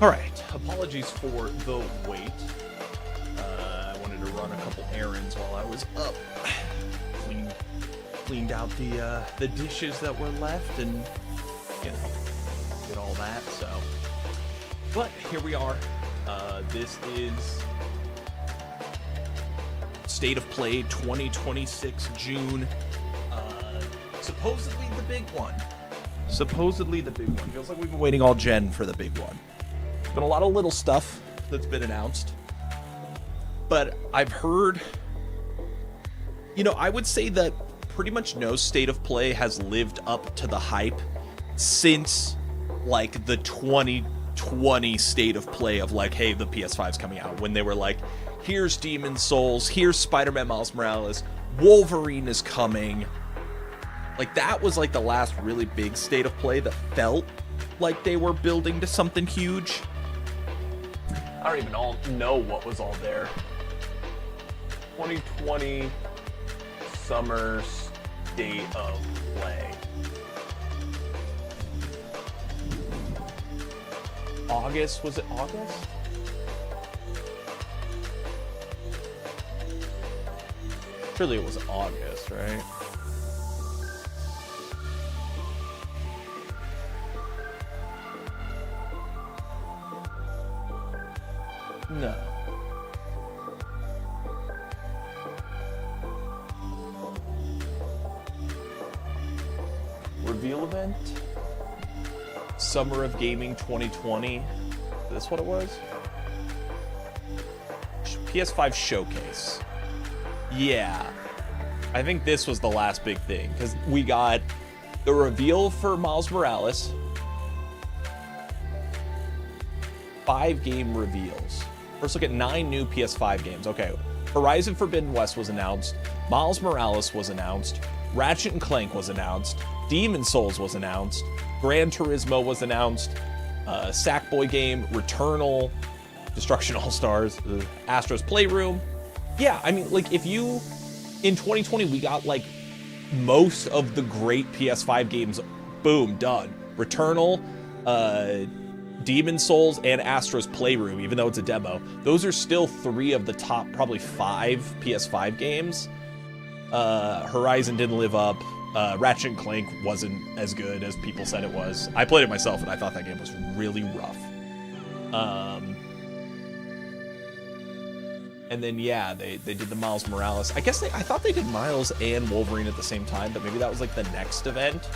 All right, apologies for the wait. I wanted to run a couple errands while I was up. Cleaned out the dishes that were left, and did all that. So, but here we are. This is State of Play 2026 June. Supposedly the big one. Feels like we've been waiting all gen for the big one. There's been a lot of little stuff that's been announced, but I've heard, I would say that pretty much no State of Play has lived up to the hype since like the 2020 State of Play of like, hey, the PS5's coming out, when they were like, here's Demon's Souls, here's Spider-Man Miles Morales, Wolverine is coming. Like, that was like the last really big State of Play that felt like they were building to something huge. I don't even know what was all there. 2020 Summer State of Play. August? Was it August? Surely it was August, right? No. Reveal event? Summer of Gaming 2020. Is this what it was? PS5 Showcase. Yeah. I think this was the last big thing, because we got the reveal for Miles Morales. 5 game reveals. First look at 9 new PS5 games. Okay, Horizon Forbidden West was announced. Miles Morales was announced. Ratchet and Clank was announced. Demon's Souls was announced. Gran Turismo was announced. Sackboy game, Returnal, Destruction All-Stars, Astro's Playroom. Yeah, I mean, like, if you... In 2020, we got, like, most of the great PS5 games. Boom, done. Returnal, Demon's Souls, and Astro's Playroom, even though it's a demo. Those are still 3 of the top, probably 5 PS5 games. Horizon didn't live up. Ratchet and Clank wasn't as good as people said it was. I played it myself, and I thought that game was really rough. And then, yeah, they did the Miles Morales. I thought they did Miles and Wolverine at the same time, but maybe that was, like, the next event.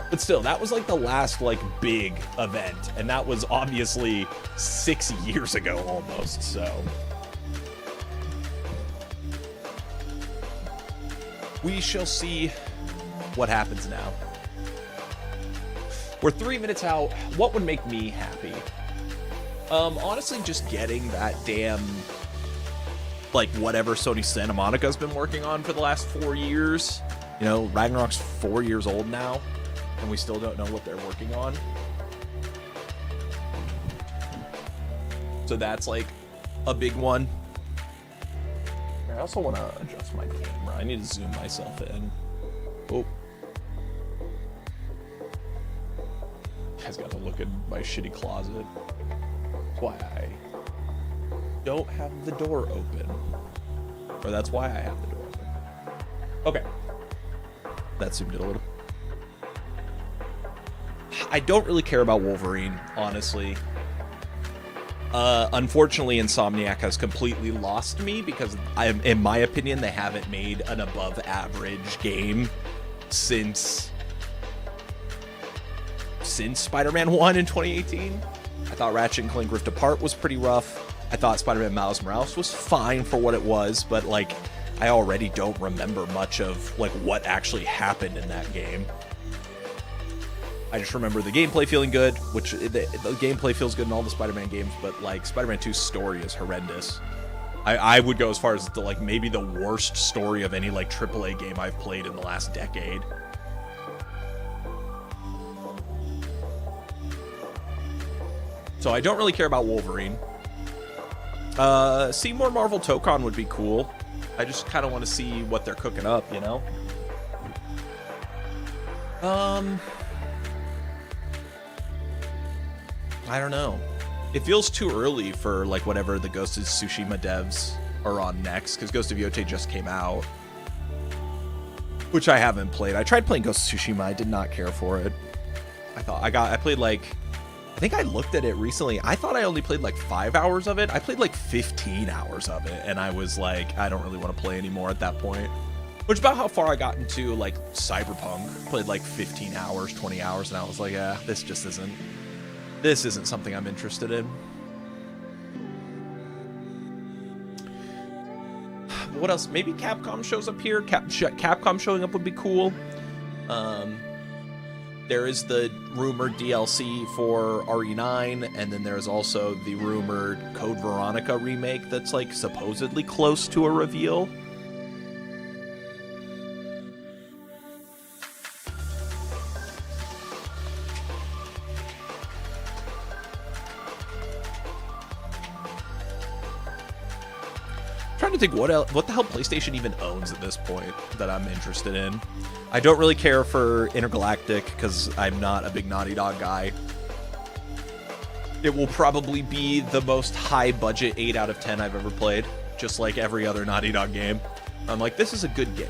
But still, that was like the last like big event, and that was obviously 6 years ago almost, so. We shall see what happens now. We're 3 minutes out. What would make me happy? Honestly, just getting that damn, like, whatever Sony Santa Monica's been working on for the last 4 years. Ragnarok's 4 years old now, and we still don't know what they're working on. So that's like a big one. I also want to adjust my camera. I need to zoom myself in. Oh. Guys got to look at my shitty closet. That's why I don't have the door open. Or that's why I have the door open. Okay. That zoomed in a little. I don't really care about Wolverine, honestly. Unfortunately, Insomniac has completely lost me because, in my opinion, they haven't made an above-average game since Spider-Man 1 in 2018. I thought Ratchet and Clank Rift Apart was pretty rough. I thought Spider-Man Miles Morales was fine for what it was, but, like, I already don't remember much of, like, what actually happened in that game. I just remember the gameplay feeling good, which the gameplay feels good in all the Spider-Man games, but, like, Spider-Man 2's story is horrendous. I would go as far as to, like, maybe the worst story of any, like, AAA game I've played in the last decade. So I don't really care about Wolverine. See more Marvel Tokon would be cool. I just kind of want to see what they're cooking up, you know? I don't know. It feels too early for like whatever the Ghost of Tsushima devs are on next, because Ghost of Yotei just came out, which I haven't played. I tried playing Ghost of Tsushima. I did not care for it. I played like, I think I looked at it recently. I thought I only played like 5 hours of it. I played like 15 hours of it, and I was like, I don't really want to play anymore at that point. Which is about how far I got into like Cyberpunk. Played like 15 hours, 20 hours, and I was like, yeah, this isn't something I'm interested in. What else? Maybe Capcom shows up here. Capcom showing up would be cool. There is the rumored DLC for RE9, and then there's also the rumored Code Veronica remake that's like supposedly close to a reveal. Trying to think what the hell PlayStation even owns at this point that I'm interested in. I don't really care for Intergalactic because I'm not a big Naughty Dog guy. It will probably be the most high budget 8 out of 10 I've ever played, just like every other Naughty Dog game. I'm like, this is a good game.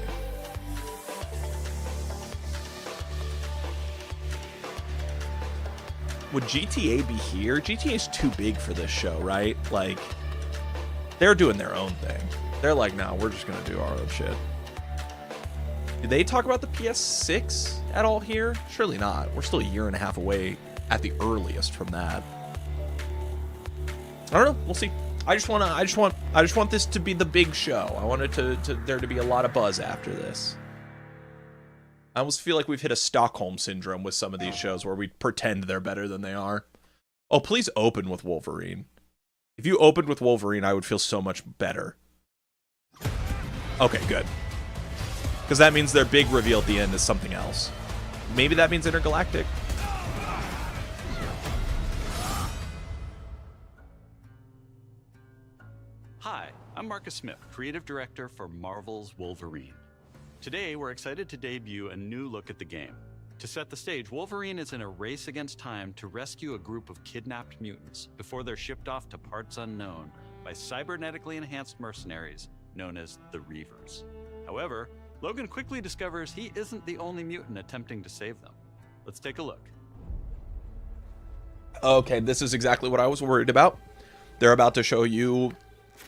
Would GTA be here? GTA is too big for this show, right? Like, they're doing their own thing. They're like, no, we're just going to do our own shit. Did they talk about the PS6 at all here? Surely not. We're still a year and a half away at the earliest from that. I don't know. We'll see. I just want this to be the big show. I want it there to be a lot of buzz after this. I almost feel like we've hit a Stockholm syndrome with some of these shows where we pretend they're better than they are. Oh, please open with Wolverine. If you opened with Wolverine, I would feel so much better. Okay, good. Because that means their big reveal at the end is something else. Maybe that means Intergalactic. Hi, I'm Marcus Smith, Creative Director for Marvel's Wolverine. Today, we're excited to debut a new look at the game. To set the stage, Wolverine is in a race against time to rescue a group of kidnapped mutants before they're shipped off to parts unknown by cybernetically enhanced mercenaries known as the Reavers. However, Logan quickly discovers he isn't the only mutant attempting to save them. Let's take a look. Okay, this is exactly what I was worried about. They're about to show you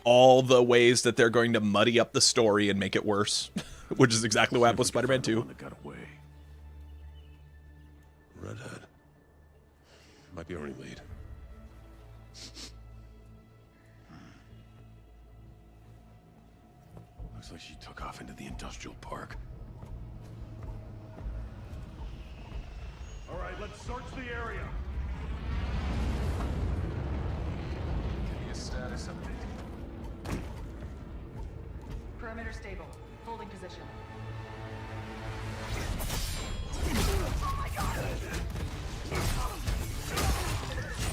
all the ways that they're going to muddy up the story and make it worse, which is exactly what happened with Spider-Man 2. Got away. Redhead. Might be our only lead. Looks like she took off into the industrial park. All right, let's search the area. Give me a status update. Perimeter stable. Holding position.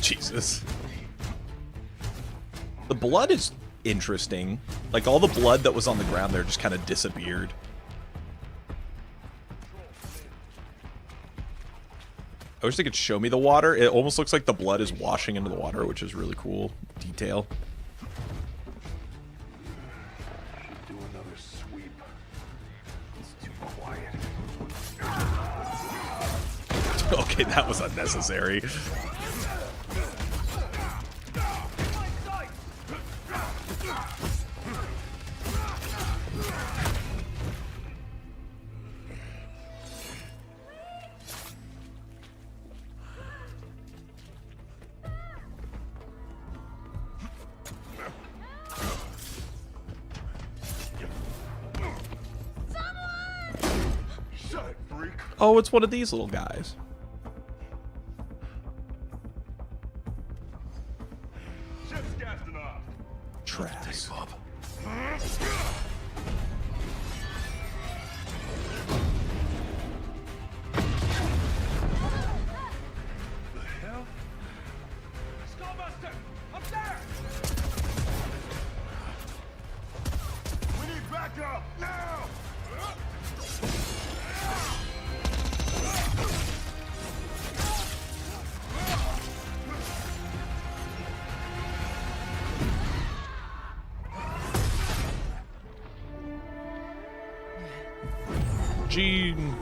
Jesus. The blood is interesting. Like, all the blood that was on the ground there just kind of disappeared. I wish they could show me the water. It almost looks like the blood is washing into the water, which is really cool detail. Should do another sweep. It's too quiet. Okay, that was unnecessary. Shut it, freak. Oh, it's one of these little guys. Ship's gassing off. Trash. Bob. The hell? Skullbuster! Up there! We need backup now! Gene.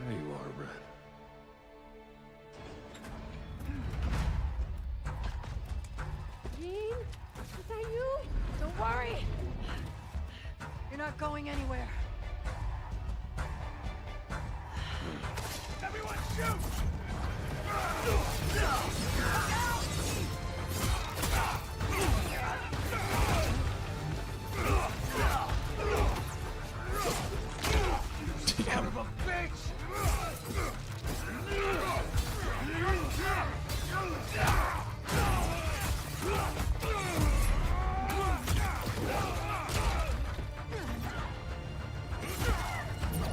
There you are, Red. Jean? Is that you? Don't worry. You're not going anywhere. Everyone shoot! Damn.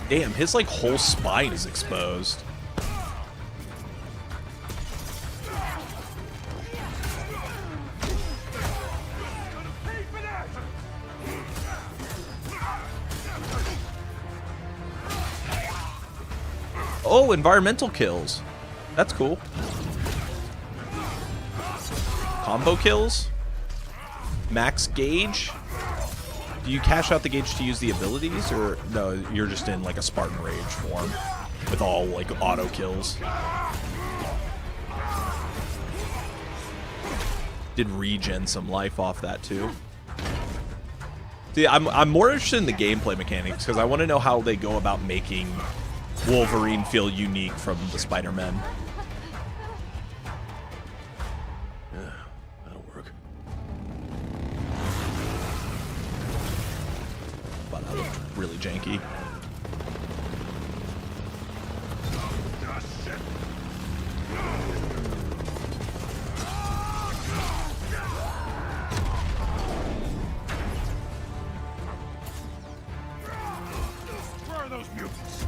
Damn, his like whole spine is exposed. Pay for that! Oh, environmental kills. That's cool. Combo kills. Max gauge. Do you cash out the gauge to use the abilities, or no? You're just in like a Spartan Rage form with all like auto kills. Did regen some life off that too. See, I'm more interested in the gameplay mechanics because I want to know how they go about making Wolverine feel unique from the Spider-Man. Yeah, that'll work. But that looked really janky. Where are those mutants?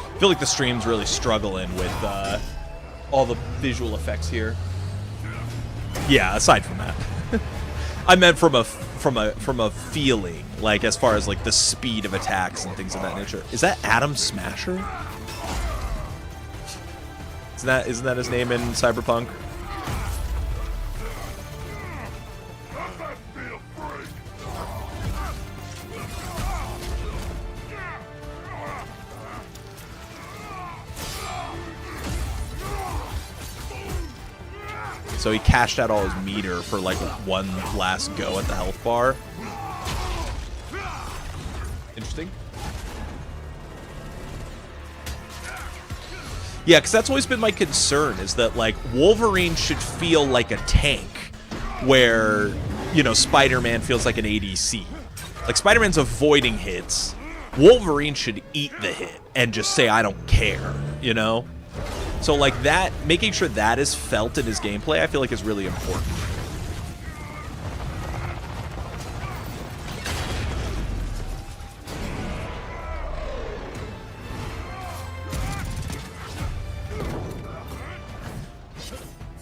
I feel like the stream's really struggling with all the visual effects here. Yeah, aside from that, I meant from a feeling, like as far as like the speed of attacks and things of that nature. Is that Atom Smasher? Isn't that his name in Cyberpunk? So he cashed out all his meter for like one last go at the health bar. Interesting. Yeah, because that's always been my concern, is that like Wolverine should feel like a tank, where, you know, Spider-Man feels like an ADC. Like Spider-Man's avoiding hits. Wolverine should eat the hit and just say, I don't care, you know? So like that, making sure that is felt in his gameplay, I feel like is really important.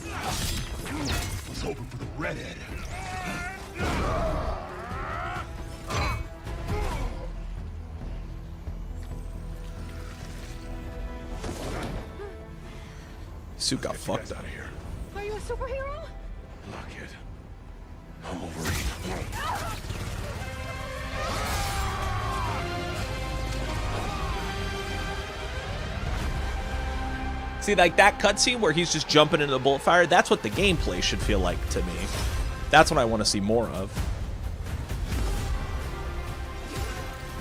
I was hoping for the redhead. Suit got fucked Out up. of here. Are you a superhero? Lock it. I'm Wolverine. See, like that cutscene where he's just jumping into the bullet fire, that's what the gameplay should feel like to me. That's what I want to see more of.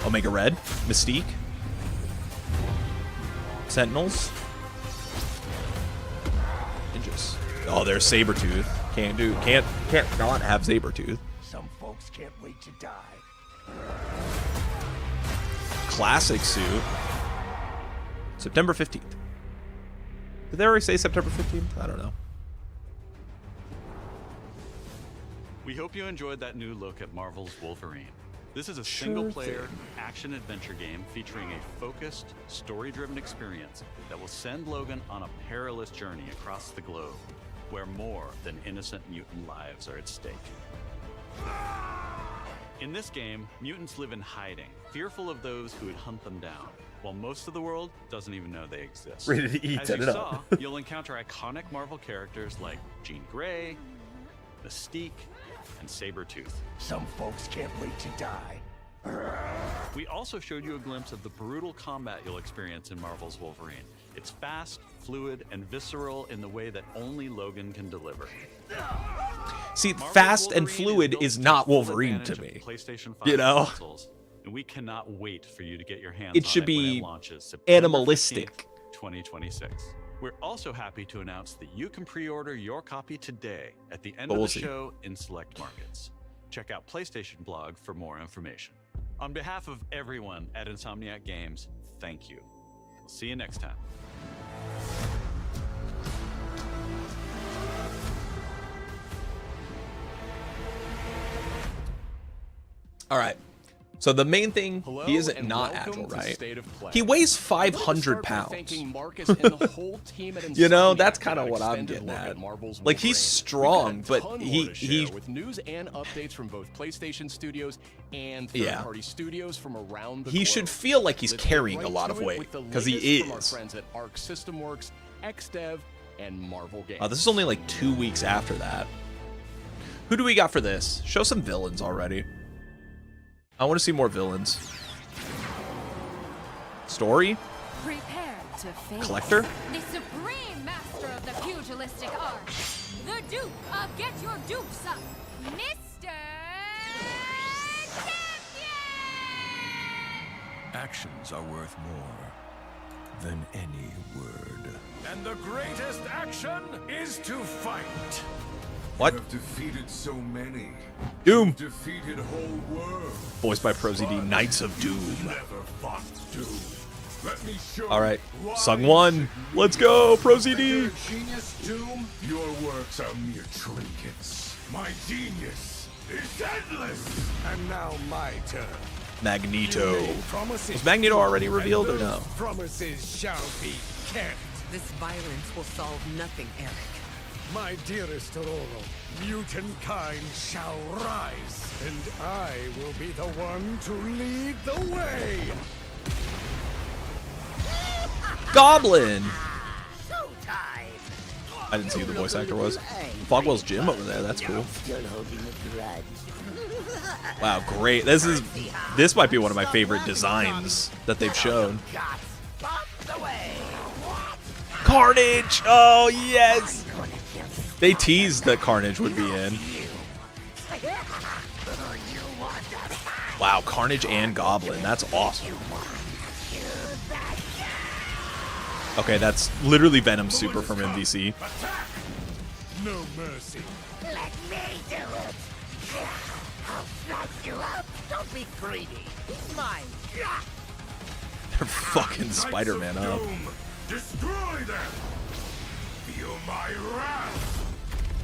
Omega Red, Mystique, Sentinels, Ninjas. Oh, there's Sabretooth. Can't not have Sabretooth. Some folks can't wait to die. Classic suit. September 15th. Did they already say September 15th? I don't know. We hope you enjoyed that new look at Marvel's Wolverine. This is a single-player action-adventure game featuring a focused, story-driven experience that will send Logan on a perilous journey across the globe, where more than innocent mutant lives are at stake. In this game, mutants live in hiding, fearful of those who would hunt them down, while most of the world doesn't even know they exist. Ready to eat, As set you it saw, up. you'll encounter iconic Marvel characters like Jean Grey, Mystique, and Sabretooth. Some folks can't wait to die. We also showed you a glimpse of the brutal combat you'll experience in Marvel's Wolverine. It's fast, fluid, and visceral in the way that only Logan can deliver. See, Marvel's fast and Wolverine fluid built is to not full Wolverine advantage to of me. PlayStation 5 You know? consoles, and we cannot wait for you to get your hands It on should it be when it launches September animalistic. 15th, 2026. We're also happy to announce that you can pre-order your copy today at the end But of we'll the see. show in select markets. Check out PlayStation Blog for more information. On behalf of everyone at Insomniac Games, thank you. We'll see you next time. All right. So the main thing, Hello he isn't and not welcome agile, to right? State of Play. He weighs I'd like to 500 start by pounds. thanking Marcus and the whole team at You know, Insomniac that's for kind of that what I'm extended getting look at. Marvel's Like, he's Wolverine. strong, We've got a but ton more he to share with news and updates from both PlayStation Studios and Yeah. third-party studios from around the he globe. should feel like he's Let's get carrying right a lot to of it weight, with the because he latest from our is. friends at Arc System Works, XDev, and Marvel Games. Oh, this is only like 2 weeks after that. Who do we got for this? Show some villains already. I want to see more villains. Story? Prepare to face Collector? The supreme master of the pugilistic art, the Duke of Get Your Dupes Up, Mr. Champion! Actions are worth more than any word. And the greatest action is to fight. What? You have defeated so many. Doom. Defeated whole world. Voiced by ProZD, Knights of Doom. Never fought Doom. Let me show All right, you why Sung 1. Let's go, ProZD. You're a genius, Doom. Your works are mere trinkets. My genius is endless. And now my turn. Magneto. You made promises Was Magneto already and revealed or those no? Promises shall be kept. This violence will solve nothing, Eric. My dearest Aurora, mutant kind shall rise, and I will be the one to lead the way. Goblin. Showtime! I didn't see who the voice actor was. Fogwell's Jim over there. That's cool. Still holding the grudge. Wow, great. This might be one of my favorite designs that they've shown. Carnage! Oh, yes! They teased that Carnage would be in. Wow, Carnage and Goblin. That's awesome. Okay, that's literally Venom Super from MVC. No mercy. Let me do it! I'll snatch you up! Don't be greedy! He's mine! They're fucking Spider-Man up. Doom, destroy them. Feel my wrath.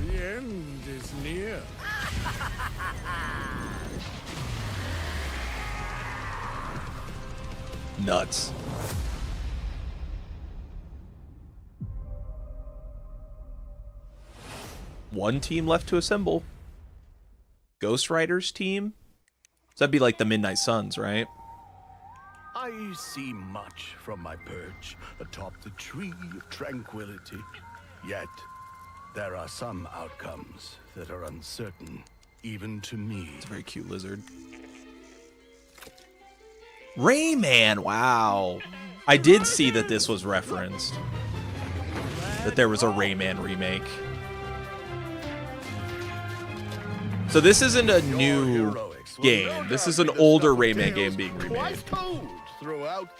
The end is near. Nuts. One team left to assemble. Ghost Rider's team? So that'd be like the Midnight Suns, right? I see much from my perch atop the tree of tranquility. Yet, there are some outcomes that are uncertain, even to me. It's a very cute lizard. Rayman, wow. I did see that this was referenced. That there was a Rayman remake. So this isn't a new game. This is an older Rayman game being remade.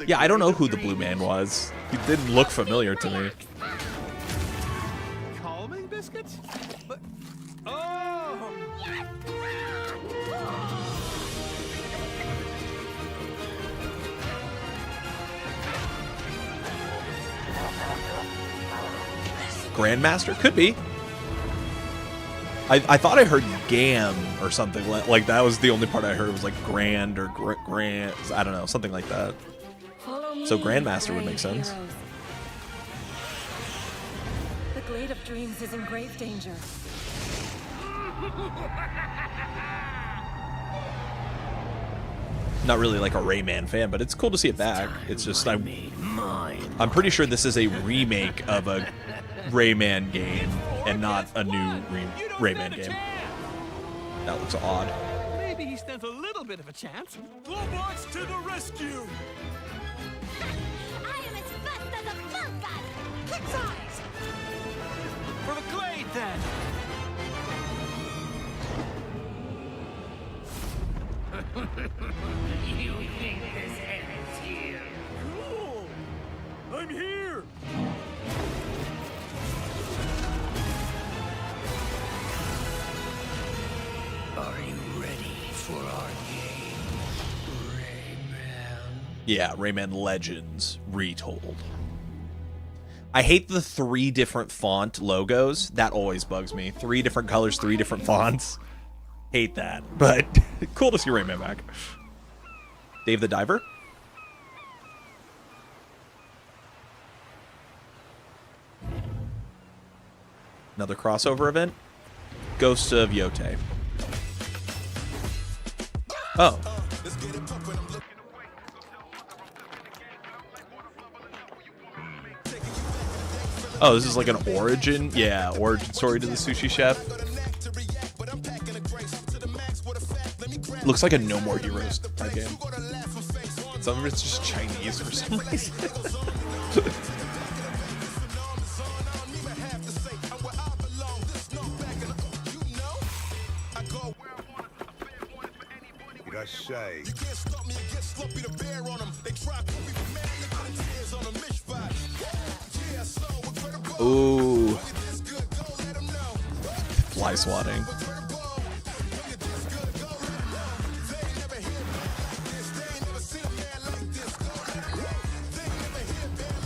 Yeah, I don't know who the Blue Man was. He didn't look familiar to me. Calming biscuits? But oh! Grandmaster? Could be. I thought I heard Gam or something like that was the only part I heard was like Grand or Grand. I don't know, something like that. So Grandmaster would make sense. The Glade of Dreams is in grave danger. Not really like a Rayman fan, but it's cool to see it back. It's just I'm pretty sure this is a remake of a Rayman game and not a new Rayman game. That looks odd. Maybe he stands a little bit of a chance. Globox to the rescue! I am as fast as a fun gun! Kick size! For the Glade, then! You think this ends here? Cool! I'm here! Are you ready for our game, Rayman? Yeah, Rayman Legends retold. I hate the 3 different font logos. That always bugs me. 3 different colors, 3 different fonts. Hate that, but cool to see Rayman back. Dave the Diver? Another crossover event? Ghost of Yote. Oh. Oh, this is like an origin? Yeah, origin story to the sushi chef. Looks like a No More Heroes type game. Some of it's just Chinese for some reason. Ooh. Fly swatting.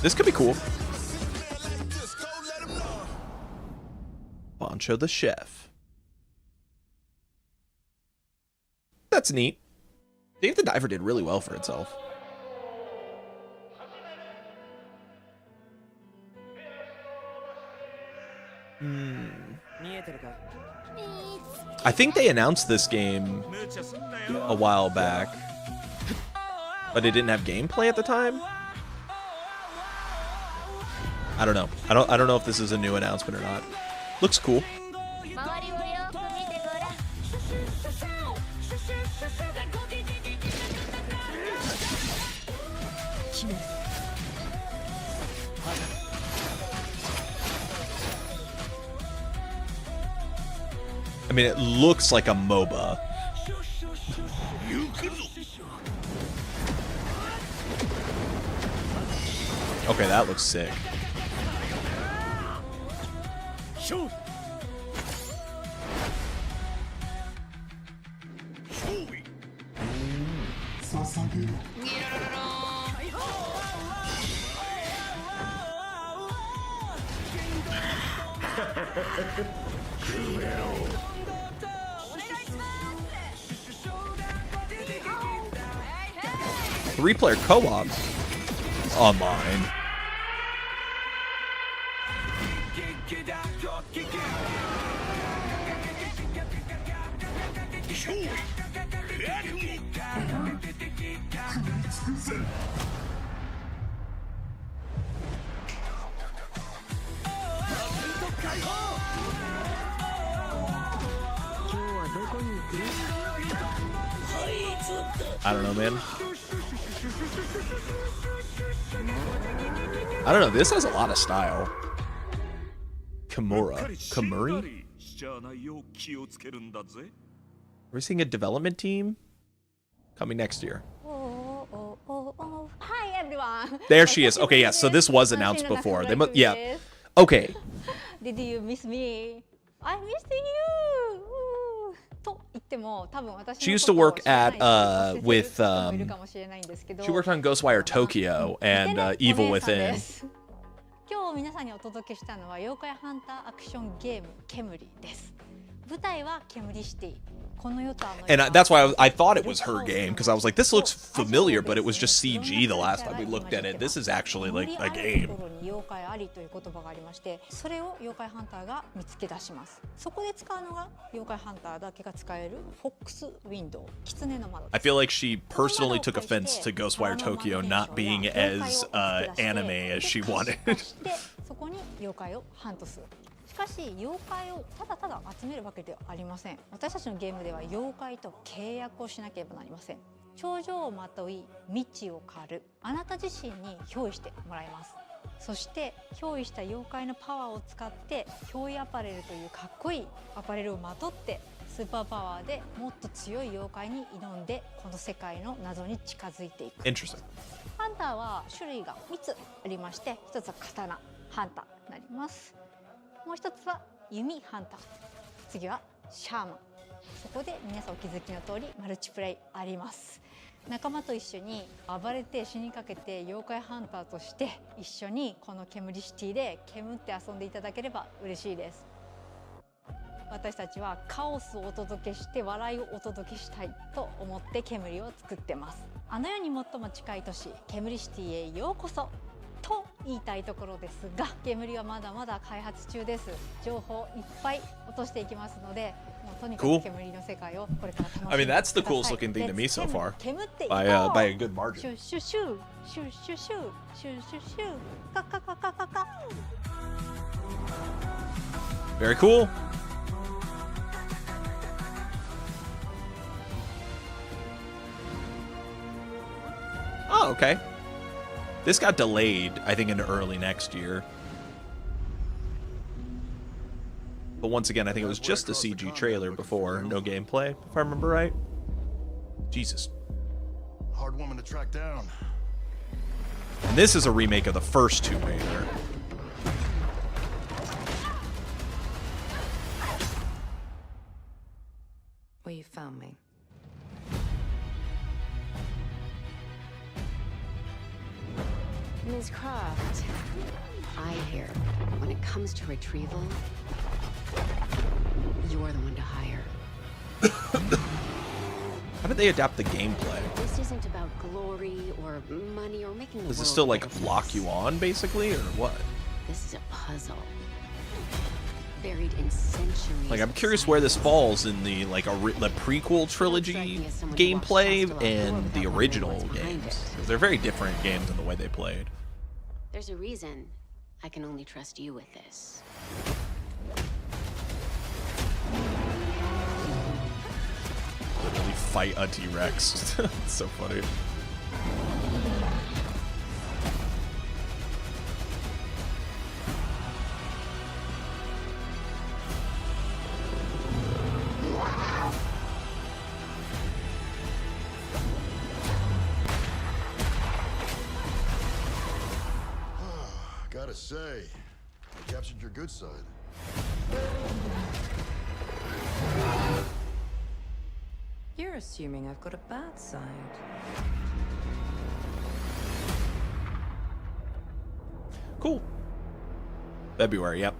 This could be cool. Poncho the Chef. That's neat. Dave the Diver did really well for itself. I think they announced this game a while back, but it didn't have gameplay at the time. I don't know. I don't know if this is a new announcement or not. Looks cool. I mean, it looks like a MOBA. Okay, that looks sick. Shoot! Three-player co-op online. I don't know, man. I don't know. This has a lot of style. Kimura. Kimuri? Are we seeing a development team? Coming next year. Hi everyone. There she is. Okay, yeah. So this was announced before. They must. Yeah. Okay. Did you miss me? I missed you. She used to work at with she worked on Ghostwire Tokyo and Evil Within. 今日皆さんにお届けしたのは妖怪ハンターアクションゲームケムリです。舞台は煙シティ。 And that's why I thought it was her game, because I was like, this looks familiar, but it was just CG the last time we looked at it. This is actually like a game. 妖怪ありという言葉がありまして、それを妖怪ハンターが見つけ出します。そこで使うのが妖怪ハンターだけが使えるフォックスウィンドウ、狐の窓。 I feel like she personally took offense to Ghostwire Tokyo not being as anime as she wanted. で、そこに妖怪をハントする。 しかし妖怪をただただ集めるわけではありません。私たちのゲームでは妖怪と契約をしなければなりません。頂上をまとい道を狩る、あなた自身に憑依してもらいます。そして憑依した妖怪のパワーを使って憑依アパレルというかっこいいアパレルをまとってスーパーパワーでもっと強い妖怪に挑んでこの世界の謎に近づいていく。 Interesting. ハンターは種類が3つありまして、1つは刀ハンターになります。 もう一つは弓ハンター、次はシャーマン。そこで皆さんお気づきの通りマルチプレイあります。仲間と一緒に暴れて死にかけて妖怪ハンターとして一緒にこの煙シティで煙って遊んでいただければ嬉しいです。私たちはカオスをお届けして笑いをお届けしたいと思って煙を作ってます。あの世に最も近い都市煙シティへようこそ。 と言いたいところですが、煙はまだまだ開発中です。情報いっぱい落としていきますので、もうとにかく煙の世界をこれから楽しんでください。 I mean, that's the coolest looking thing to me so far, by a good margin. シュシュシュシュシュシュシュシュシュシュカカカカカカ。 Very cool. Oh, okay. This got delayed, I think, into early next year. But once again, I think it was just a CG trailer before, no gameplay, if I remember right. Jesus. Hard woman to track down. And this is a remake of the first Tomb Raider. Well, you found me. Ms. Croft, I hear when it comes to retrieval, you're the one to hire. How did they adapt the gameplay? This isn't about glory or money or making the Does it world still like better for lock us. you on, basically, or what? This is a puzzle. Buried in centuries. Like, I'm of curious where this science. falls in the like the prequel trilogy gameplay and the original games. 'Cause they're very different games in the way they played. There's a reason I can only trust you with this. Literally fight a T-Rex. It's so funny. Gotta say, I captured your good side. You're assuming I've got a bad side. Cool. February, yep.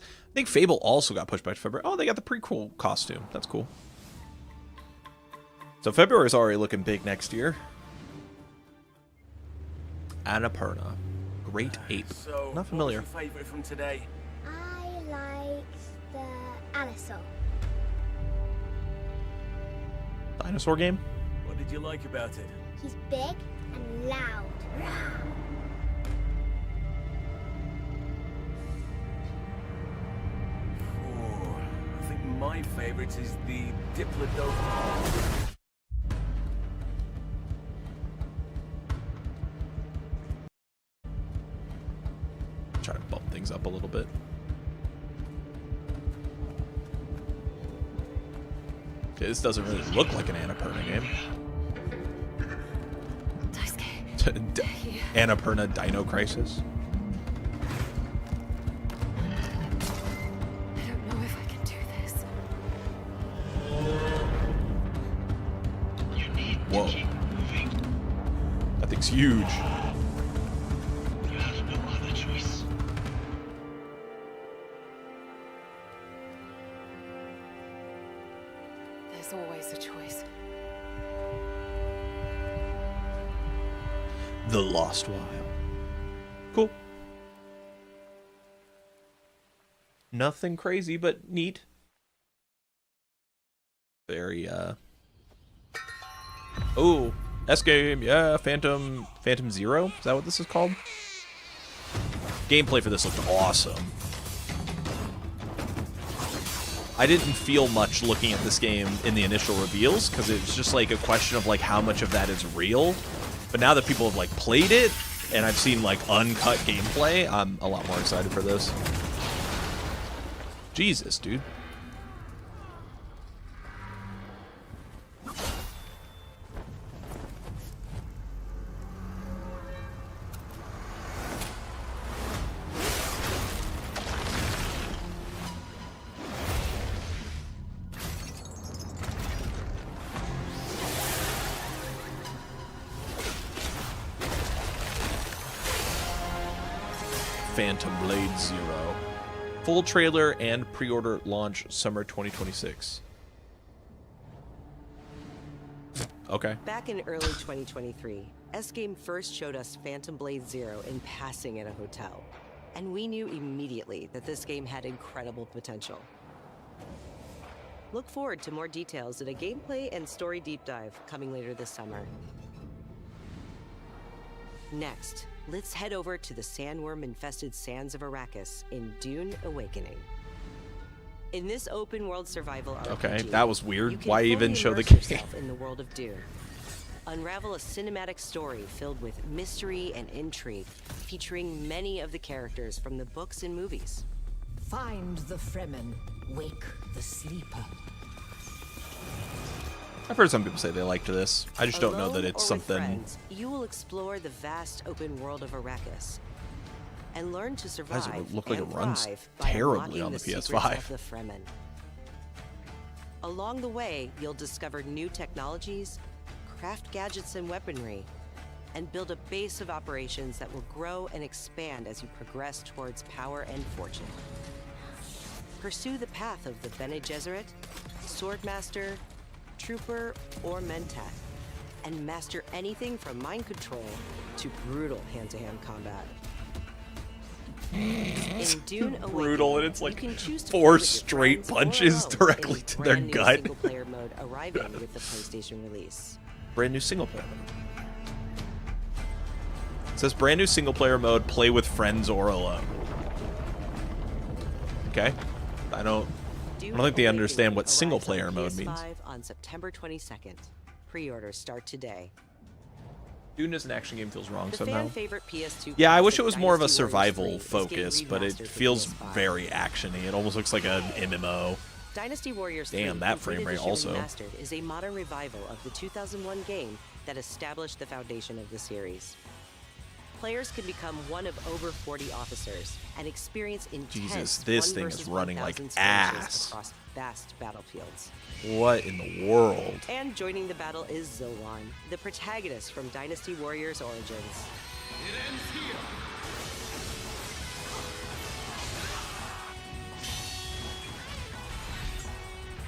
I think Fable also got pushed back to February. Oh, they got the prequel costume. That's cool. So February's already looking big next year. Annapurna. Great Ape. So, Not familiar. What was your favorite from today? I liked the Allosaur. Dinosaur game? What did you like about it? He's big and loud. Oh, I think my favorite is the Diplodocus. Try to bump things up a little bit. Okay, this doesn't really look like an Annapurna game. Annapurna Dino Crisis. I don't know if I can do this. Whoa. That thing's huge. The Lost Wild. Cool. Nothing crazy, but neat. Very, Oh, S-Game, yeah, Phantom Zero? Is that what this is called? Gameplay for this looked awesome. I didn't feel much looking at this game in the initial reveals, because it was just like a question of like how much of that is real. But now that people have like played it, and I've seen like uncut gameplay, I'm a lot more excited for this. Jesus, dude. Phantom Blade Zero. Full trailer and pre-order launch summer 2026. Okay. Back in early 2023, S-Game first showed us Phantom Blade Zero in passing at a hotel. And we knew immediately that this game had incredible potential. Look forward to more details in a gameplay and story deep dive coming later this summer. Next, let's head over to the sandworm-infested sands of Arrakis in Dune Awakening. In this open-world survival RPG, okay, that was weird. you can Why even fully show the immerse game? yourself in the world of Dune. Unravel a cinematic story filled with mystery and intrigue, featuring many of the characters from the books and movies. Find the Fremen, wake the sleeper. I've heard some people say they liked this. I just don't know that it's Alone or with something. friends, you will explore the vast open world of Arrakis and learn to Why does survive it look like and it runs thrive by terribly unlocking on the secrets PS5? of the Fremen. Along the way, you'll discover new technologies, craft gadgets and weaponry, and build a base of operations that will grow and expand as you progress towards power and fortune. Pursue the path of the Bene Gesserit, Swordmaster, Trooper, or Mentat, and master anything from mind control to brutal hand-to-hand combat. In Dune Brutal, Awakening, and it's like you can choose to 4 play with your straight friends or punches alone directly in to their brand new gut. single-player mode arriving with the PlayStation release. Brand new single player mode. It says brand new single player mode, play with friends or alone. Okay. I don't think they understand what single player mode means. PS5 on September 22nd. Pre-orders start today. Dune as an action game feels wrong The somehow. fan-favorite PS2 Yeah, I wish classic it was more of a Dynasty Warriors survival 3 is focus, getting but it remastered for feels PS5. very actiony. It almost looks like an MMO. Dynasty Warriors Damn, 3 that Complete frame rate Edition also. Remastered is a modern revival of the 2001 game that established the foundation of the series. Players can become one of over 40 officers and experience intense Jesus, this 1 thing is versus running 1,000 like skirmishes ass. across vast battlefields. What in the world? And joining the battle is Zolan, the protagonist from Dynasty Warriors Origins. It ends here.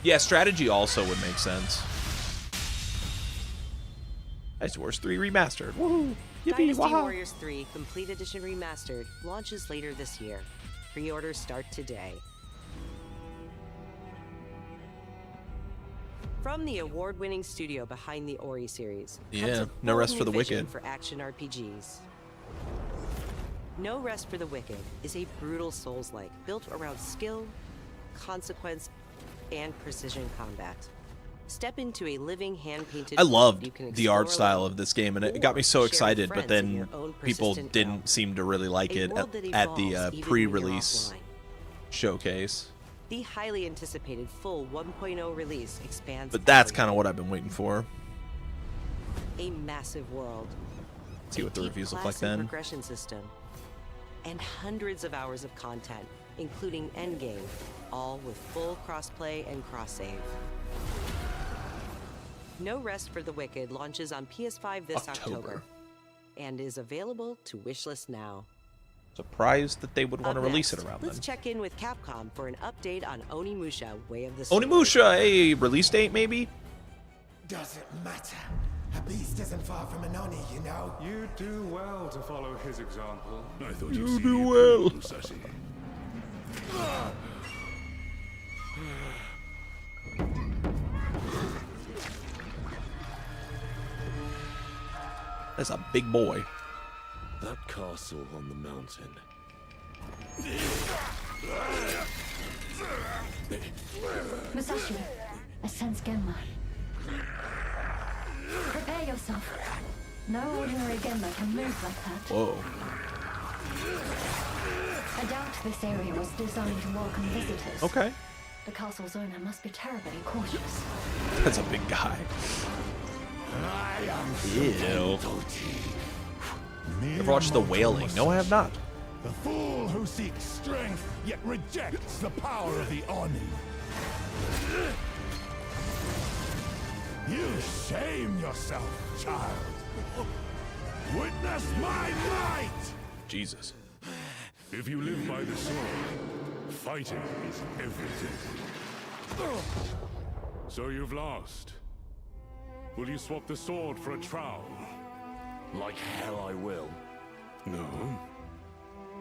Yeah, strategy also would make sense. Dynasty Warriors 3 remastered. Woohoo! Yippee! Dynasty Waha! Warriors 3 Complete Edition Remastered launches later this year. Pre-orders start today. From the award-winning studio behind the Ori series, Yeah, comes a no bold rest new for the vision wicked. for action RPGs. No Rest for the Wicked is a brutal Souls-like built around skill, consequence, and precision combat. Step into a living hand-painted I world loved you can the art explore style alone of this game, and it got me or so share with excited, but friends in then your own people persistent didn't realm. seem to really like A it world that at the evolves even when you're pre-release offline. showcase. The highly anticipated full 1.0 release expands. But that's everything. kind of what I've been waiting for. A massive world. See a what the deep reviews look class like and then. Progression system. And hundreds of hours of content, including endgame, all with full crossplay and cross-save. No Rest for the Wicked launches on PS5 this October and is available to wishlist now. Surprised that they would want to Up release it next, around then. let's check in with Capcom for an update on Onimusha: Way of the Sword. Onimusha, hey, release date maybe? Does it matter? A beast isn't far from an Oni, you know. You do well to follow his example. I thought You do well. Musashi. That's a big boy. That castle on the mountain. Musashi, I sense Genma. Prepare yourself. No ordinary Genma can move like that. Whoa. I doubt this area was designed to welcome visitors. Okay. The castle's owner must be terribly cautious. That's a big guy. Ew. Ever watched The Wailing? No, I have not. The fool who seeks strength yet rejects the power of the Oni. You shame yourself, child. Witness my might! Jesus. If you live by the sword, fighting is everything. So you've lost. Will you swap the sword for a trowel? Like hell I will. No.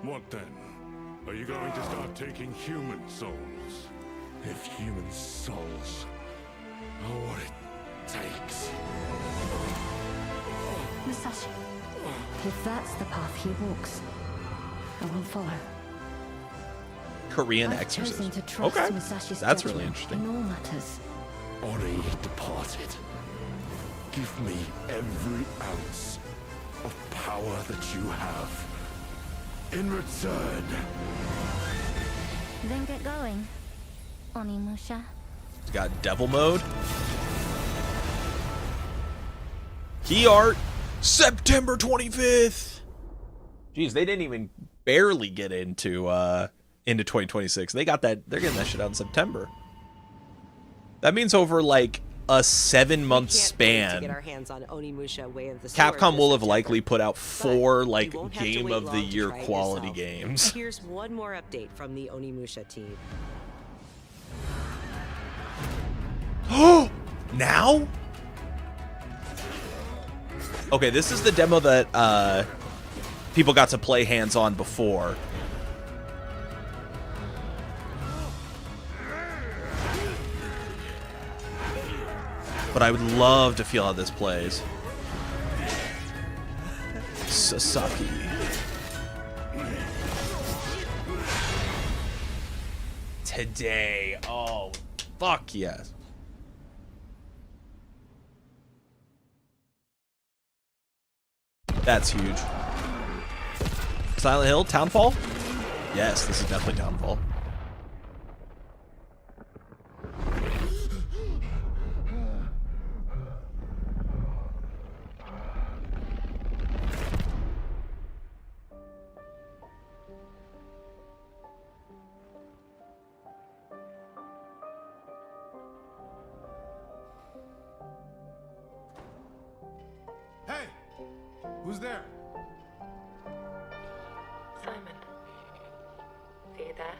What then? Are you going to start taking human souls? If human souls are what it takes. Musashi, if that's the path he walks, I will follow. Korean I've chosen exorcism. to trust Okay. Musashi's That's really judgment interesting. in all matters. Ori departed. Give me every ounce of power that you have. In return. Then get going, Onimusha. It's got devil mode. Key art, September 25th. Jeez, they didn't even barely get into 2026. They got that. They're getting that shit out in September. That means over like a 7-month To span, get our hands on Onimusha Way of the Sword Capcom this will have September. likely put out 4 But like you won't have to Game wait of the long to Year try it quality yourself. games. Here's one more update from the Onimusha team. Oh, now? Okay, this is the demo that people got to play hands-on before. But I would love to feel how this plays. Sasaki. Today. Oh, fuck yes. That's huge. Silent Hill, Townfall? Yes, this is definitely Townfall. Hey! Who's there? Simon. Are you there?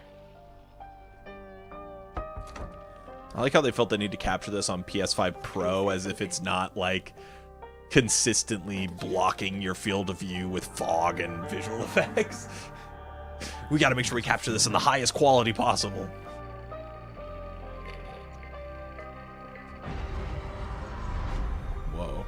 I like how they felt the need to capture this on PS5 Pro as if it's not like consistently blocking your field of view with fog and visual effects. We got to make sure we capture this in the highest quality possible. Whoa.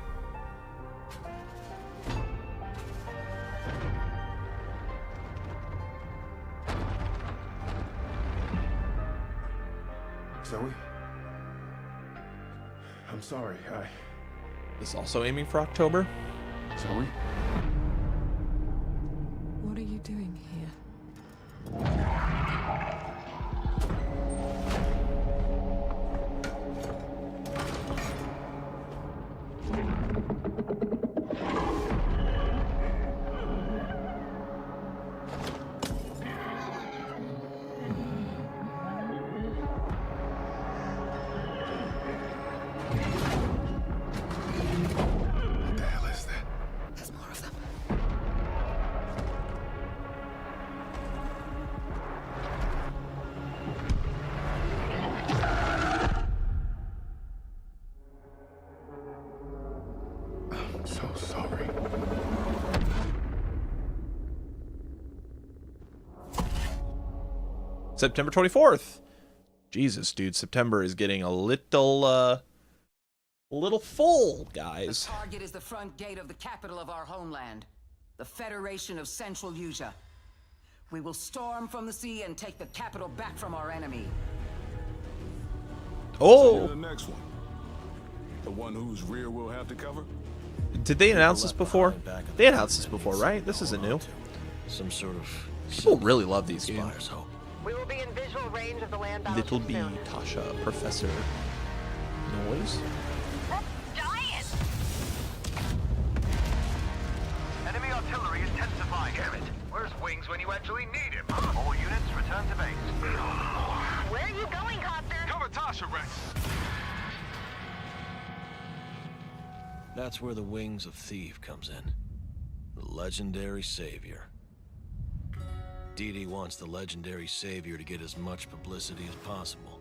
Zoe? I'm sorry, This is also aiming for October. Zoe? What are you doing here? What the hell is that? There's more of them. September 24th. Jesus, dude, September is getting a little full, guys. The target is the front gate of the capital of our homeland, the Federation of Central Usia. We will storm from the sea and take the capital back from our enemy. Oh! The next one. The one whose rear we'll have to cover? Did they announce this before? They announced this before, right? This isn't new. Some sort of... People really love these games. We will be in visual range of the land Little battleship B, soon. Tasha, Professor Noise. Enemy artillery is intensifying. Damn it. Where's Wings when you actually need him? All units return to base. Where are you going, Copter? Cover Tasha, Rex. That's where the Wings of Thief comes in. The legendary savior. Dee wants the legendary savior to get as much publicity as possible.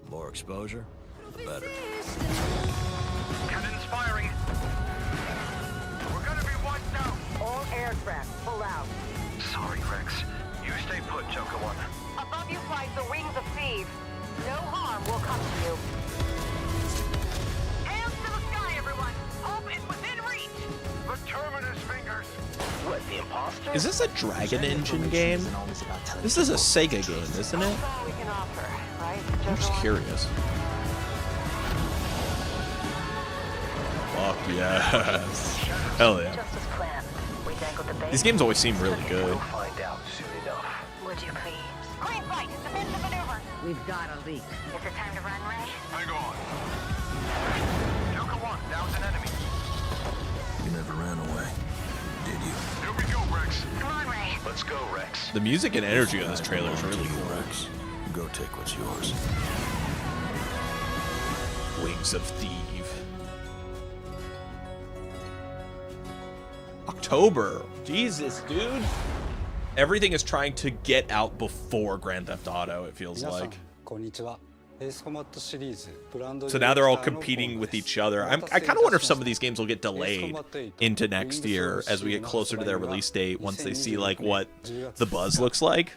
The more exposure, the better. Cannons firing. We're gonna be wiped out. All aircraft, pull out. Sorry, Rex. You stay put, Joker One. Above you flies the Wings of Thieves. No harm will come to you. Hands to the sky, everyone. Hope is within reach. The Terminus fingers. What, the imposter? Is this a Dragon Engine game? This is a Sega game, isn't it? We can offer, right? I'm just curious. Fuck yes. Hell yeah. Just as planned. We dangled the bait. These games always seem really good. We'll find out soon enough. Would you please? Green fight, defensive maneuver. We've got a leak. Is it time to run, Ray? Hang on. Joker One, down's an enemy. You never ran away, did you? Here we go, Rex. Come on, Ray. Let's go, Rex. The music and energy of this trailer is really cool. Rex. Go take what's yours. Wings of Thief. October. Jesus, dude. Everything is trying to get out before Grand Theft Auto, it feels like. So now they're all competing with each other. I kind of wonder if some of these games will get delayed into next year as we get closer to their release date once they see like what the buzz looks like.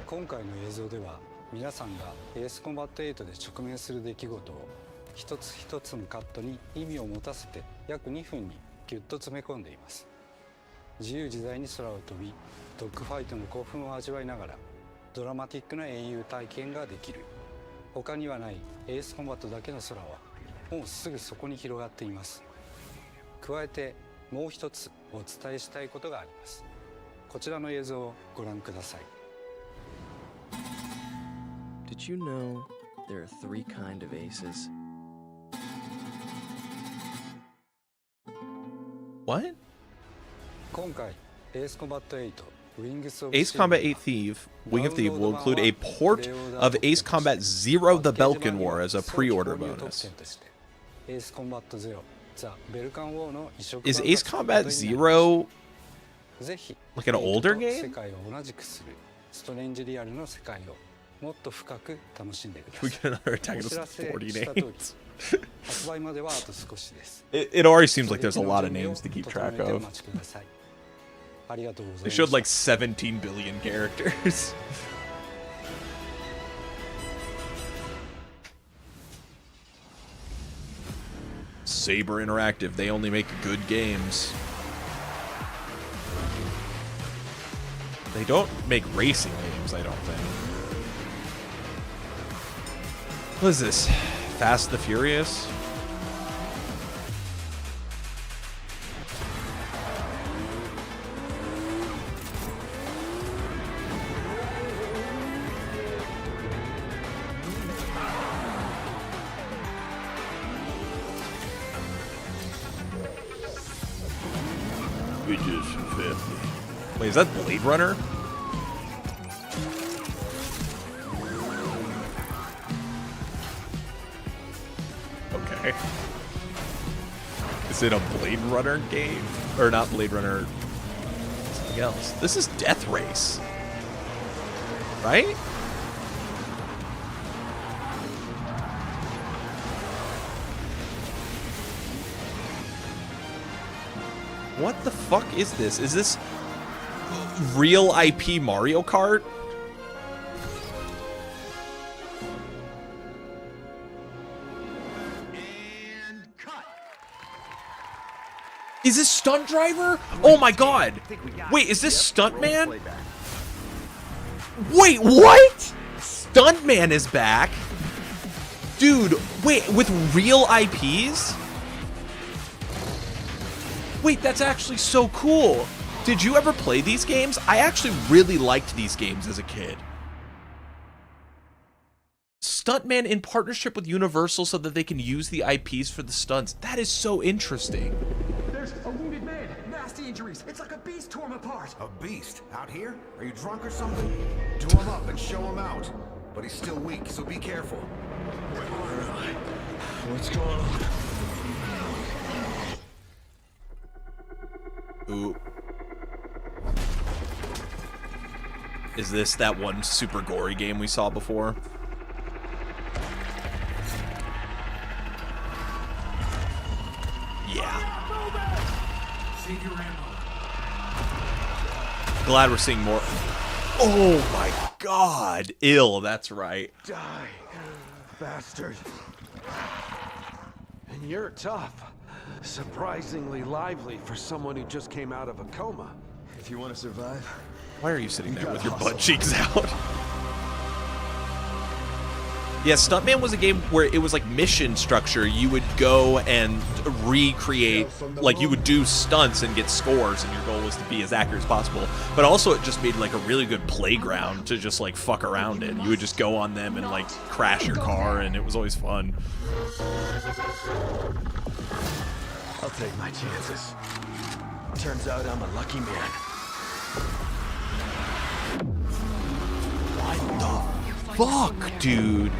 今回の映像では皆さんがエースコンバット8で直面する出来事を一つ一つのカットに意味を持たせて約2分にギュッと詰め込んでいます。自由自在に空を飛び、ドッグファイトの興奮を味わいながらドラマティックな英雄体験ができる。他にはないエースコンバットだけの空はもうすぐそこに広がっています。加えてもう一つお伝えしたいことがあります。こちらの映像をご覧ください。Did you know there are 3 kinds of aces? What? 今回、Ace Combat 8 Wings of Ace Combat 8 Thief, Wing of Thief will include a port of Ace Combat 0 The Belkin War as a pre-order bonus. Ace Combat 0 The Belkan War の移植 Is Ace Combat 0 like an older game? 世界を同じくするストレンジリアルの世界をもっと深く楽しんでください。 We get another attack of 40 names. 発売まではあと少しです。 It already seems like there's a lot of names to keep track of. ありがとうございま They した。 showed like 17 billion characters. Saber Interactive, they only make good games. They don't make racing games, I don't think. What is this? Fast the Furious? Wait, is that Blade Runner? Okay. Is it a Blade Runner game? Or not Blade Runner, something else. This is Death Race. Right? What the fuck is this? Is this real IP Mario Kart? Is this Stunt Driver? Oh my god. Wait, is this Stuntman? Wait, what? Stuntman is back? Dude, wait, with real IPs? Wait, that's actually so cool. Did you ever play these games? I actually really liked these games as a kid. Stuntman in partnership with Universal so that they can use the IPs for the stunts. That is so interesting. There's a wounded man. Nasty injuries. It's like a beast tore him apart. A beast? Out here? Are you drunk or something? Do him up and show him out. But he's still weak, so be careful. What's going on? Ooh. Is this that one super gory game we saw before? Yeah. Glad we're seeing more. Oh my god. Ill, that's right. Die, bastard. And you're tough. Surprisingly lively for someone who just came out of a coma. If you want to survive, why are you sitting there with your butt cheeks out? Yeah, Stuntman was a game where it was like mission structure. You would go and recreate, like you would do stunts and get scores, and your goal was to be as accurate as possible. But also it just made like a really good playground to just like fuck around in. You would just go on them and like crash your car, and it was always fun. I'll take my chances. Turns out I'm a lucky man. What the fuck, dude?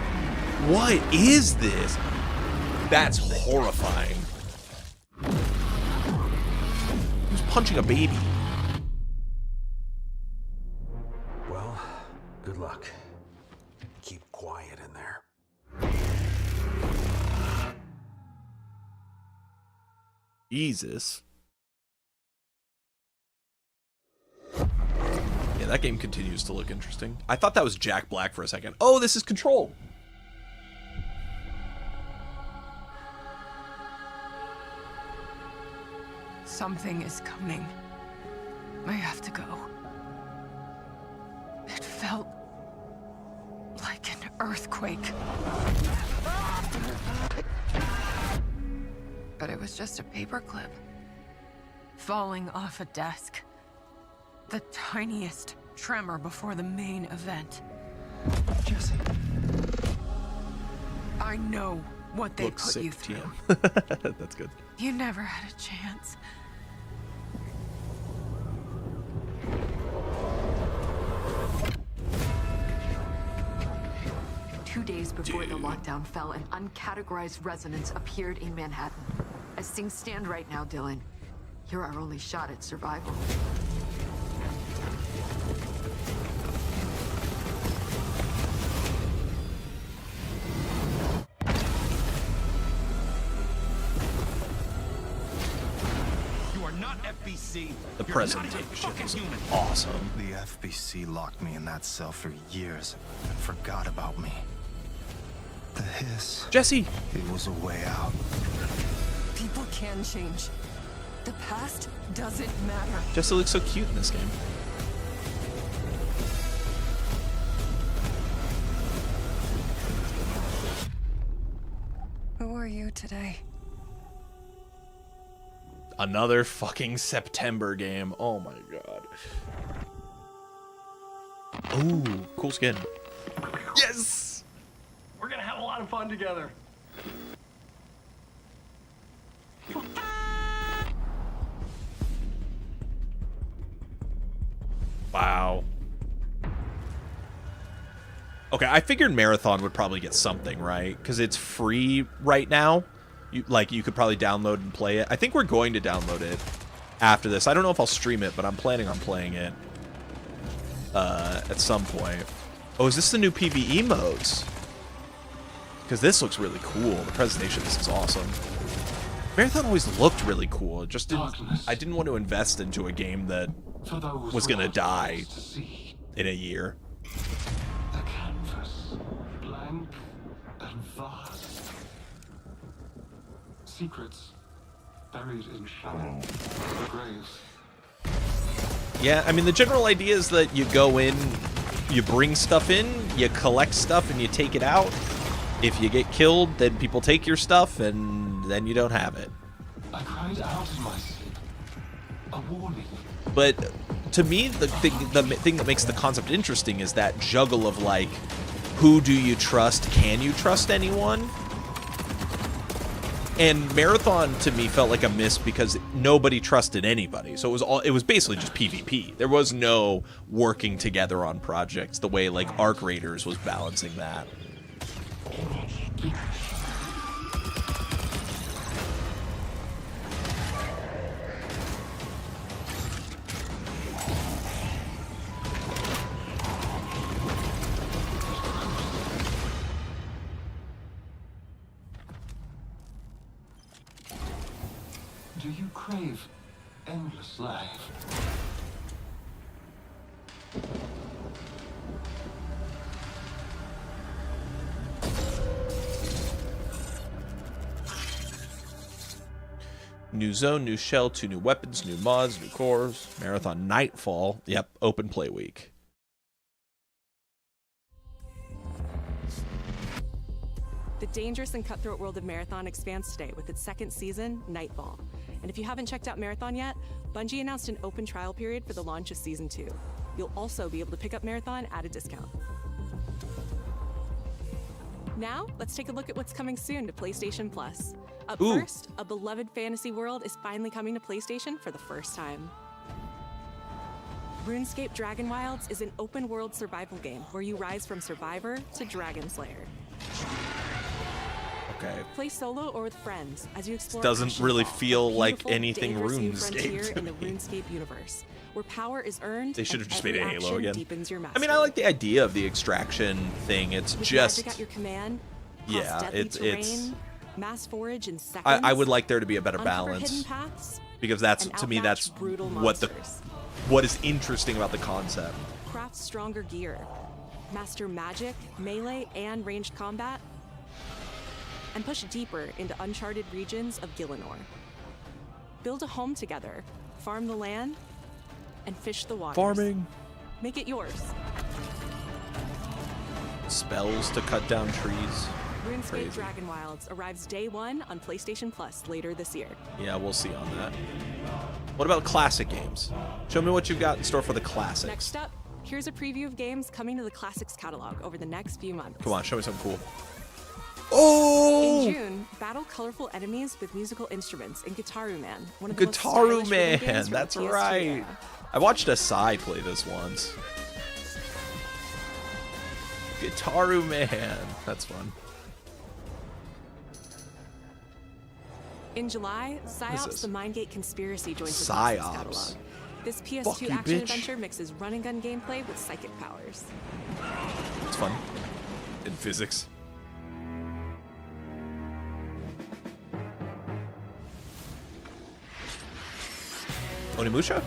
What is this? That's horrifying. Who's punching a baby? Well, good luck. Keep quiet in there. Jesus. Yeah, that game continues to look interesting. I thought that was Jack Black for a second. Oh, this is Control. Something is coming. I have to go. It felt like an earthquake. But it was just a paperclip falling off a desk. The tiniest tremor before the main event. Jesse. I know what they Looks put sick, you through. TM. That's good. You never had a chance. Two days before the lockdown fell, an uncategorized resonance appeared in Manhattan. As things stand right now, Dylan, you're our only shot at survival. You are not FBC. The presentation is awesome. The FBC locked me in that cell for years and forgot about me. The hiss. Jesse. It was a way out. People can change. The past doesn't matter. Jesse looks so cute in this game. Who are you today? Another fucking September game. Oh my god. Ooh, cool skin. Yes! We're gonna have a lot of fun together. Wow. Okay, I figured Marathon would probably get something, right? Because it's free right now. You could probably download and play it. I think we're going to download it after this. I don't know if I'll stream it, but I'm planning on playing it at some point. Oh, is this the new PvE modes? Because this looks really cool. The presentation of this is awesome. Marathon always looked really cool. It just didn't. I didn't want to invest into a game that was gonna die in a year. The canvas, blank and vast. Secrets buried in shallow graves. Yeah, I mean, the general idea is that you go in, you bring stuff in, you collect stuff, and you take it out. If you get killed, then people take your stuff, and then you don't have it. I cried out in my sleep. A warning. But to me, the thing that makes the concept interesting is that juggle of, like, who do you trust? Can you trust anyone? And Marathon to me felt like a miss because nobody trusted anybody. So it was basically just PvP. There was no working together on projects the way like Arc Raiders was balancing that. Do you crave endless life? New zone, new shell, 2 new weapons, new mods, new cores. Marathon Nightfall. Yep, open play week. The dangerous and cutthroat world of Marathon expands today with its second season, Nightfall. And if you haven't checked out Marathon yet, Bungie announced an open trial period for the launch of Season 2. You'll also be able to pick up Marathon at a discount. Now, let's take a look at what's coming soon to PlayStation Plus. Up first, a beloved fantasy world is finally coming to PlayStation for the first time. RuneScape Dragon Wilds is an open-world survival game where you rise from survivor to dragon slayer. Okay. Play solo or with friends as you explore. Doesn't really feel like beautiful, anything dangerous new RuneScape frontier to in the me. RuneScape universe, where power is earned. They should have and just made it every Halo action again. deepens your I mean, I like the idea of the extraction thing. It's With just magic at your command, yeah, cross deadly it's terrain, mass forage in seconds. I would like there to be a better uncover balance hidden paths, because that's and to me that's outmatch brutal what is interesting about the concept. Craft stronger gear, master magic, melee, and ranged combat, and push deeper into uncharted regions of Gielinor. Build a home together, farm the land, and fish the waters. Farming. Make it yours. Spells to cut down trees. RuneScape Crazy. Dragon Wilds arrives day 1 on PlayStation Plus later this year. Yeah, we'll see on that. What about classic games? Show me what you've got in store for the classics. Next up, here's a preview of games coming to the Classics catalog over the next few months. Come on, show me something cool. Oh! In June, battle colorful enemies with musical instruments in Guitaru Man, one of the most Guitaru stylish rhythm Man, games from the that's PS2 right. era. I watched Asai play this once. Guitaru Man, that's fun. In July, is PsyOps this? the Mindgate Conspiracy joins the Classics PsyOps. catalog. This Fuck PS2 you, action bitch. adventure mixes run and gun gameplay with psychic powers. It's fun. In physics. Onimusha?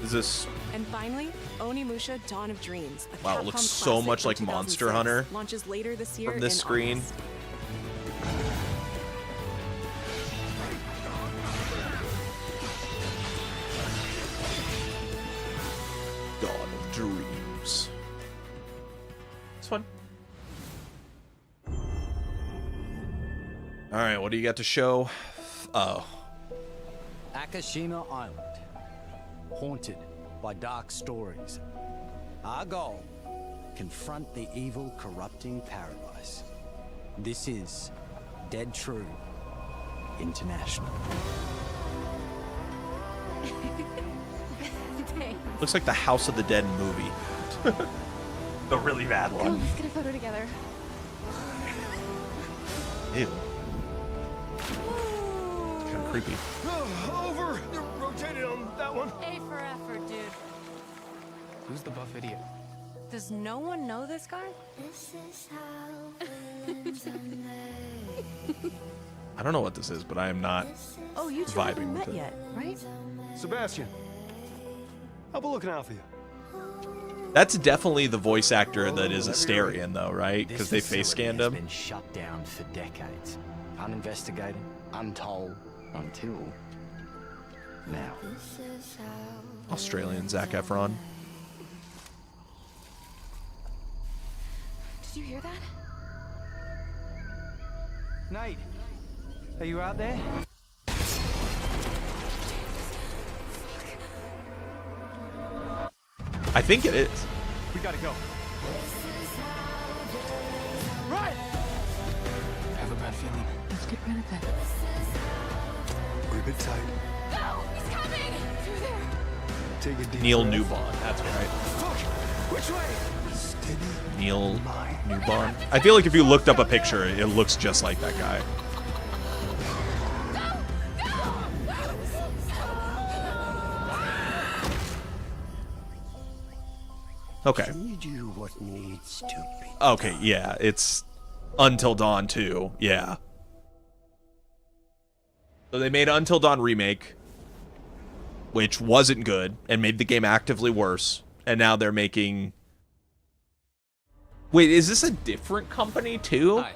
Is this... And finally, Onimusha Dawn of Dreams. A Wow, it Capcom looks so classic much from like Monster 2006, Hunter launches later this year from this in screen. August. Dawn of Dreams. It's fun. Alright, what do you got to show? Oh. Akashima Island, haunted by dark stories. Our goal, confront the evil, corrupting paradise. This is Dead True International. Looks like the House of the Dead movie. The really bad one. Let's get a photo together. Ew. Kind of creepy. Over! You're rotated on that one. A for effort, dude. Who's the buff idiot? Does no one know this guy? This is how villains are made. I don't know what this is, but I am not Oh, you two vibing haven't with met it. yet, right? Sebastian, I'll be looking out for you. That's definitely the voice actor that is Asterion, though, right? Because they face scanned him. Been shut down for decades, uninvestigated, untold, until now. Australian Zac Efron. Did you hear that? Nate, are you out there? I think it is. We gotta go. Right! I have a bad feeling. Let's get rid of it. We're a bit tight. No! He's coming! Through there! Take a deep Neil breath. Newbon. That's right. Fuck! Which way? Steady. Neil Newbon. I feel like if you looked up a picture, it looks just like that guy. Okay. You do what needs to be. Okay, yeah, it's Until Dawn 2, yeah. So they made Until Dawn Remake, which wasn't good, and made the game actively worse, and now they're making... Wait, is this a different company, too? Hi,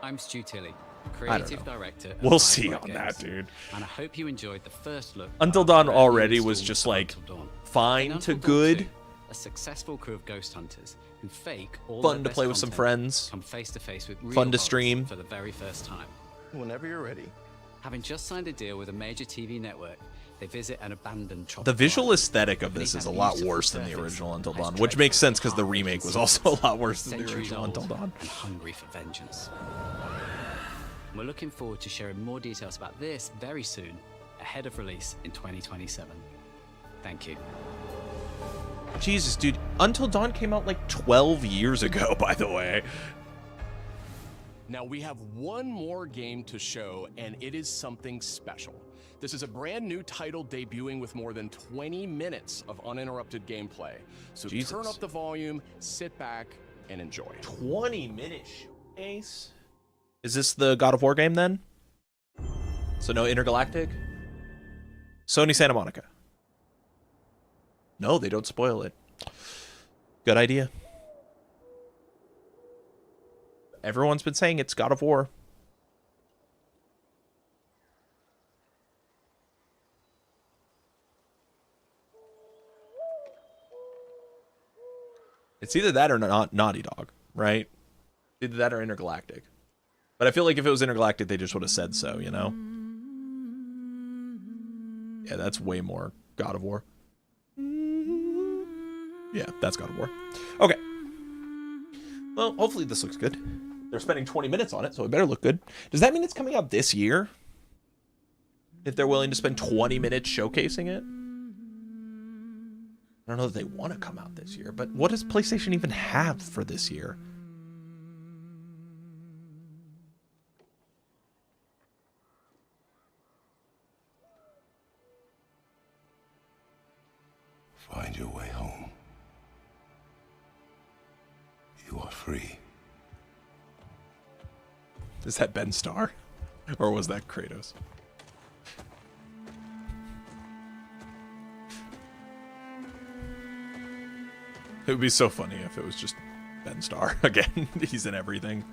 I'm Stu Tilley, I don't creative know. director of We'll Firefly see on Games, that, dude. And I hope you enjoyed the first look. Until at Dawn our already installed was just, like, Until Dawn. fine In to Until Dawn good. 2, a successful crew of ghost hunters who fake all Fun their to best play with some content friends. come face to face with real Fun to horrors stream. for the very first time. Whenever you're ready. Having just signed a deal with a major TV network, they visit an abandoned The tropical visual island. aesthetic of this is a lot worse than the original Until Dawn, which makes sense because the remake was also a lot worse than the Centuries original old Until Dawn. and hungry for vengeance. We're looking forward to sharing more details about this very soon, ahead of release in 2027. Thank you. Jesus, dude, Until Dawn came out like 12 years ago, by the way. Now we have one more game to show, and it is something special. This is a brand new title debuting with more than 20 minutes of uninterrupted gameplay. So Jesus. turn up the volume, sit back, and enjoy. 20-minute showcase? Is this the God of War game then? So no Intergalactic? Sony Santa Monica. No, they don't spoil it. Good idea. Everyone's been saying it's God of War. It's either that or not Naughty Dog, right? Either that or Intergalactic. But I feel like if it was Intergalactic, they just would have said so, you know? Yeah, that's way more God of War. Yeah, that's God of War. Okay. Well, hopefully this looks good. They're spending 20 minutes on it, so it better look good. Does that mean it's coming out this year? If they're willing to spend 20 minutes showcasing it? I don't know that they want to come out this year, but what does PlayStation even have for this year? Find your way home. You are free. Is that Ben Starr? Or was that Kratos? It would be so funny if it was just Ben Starr again. He's in everything.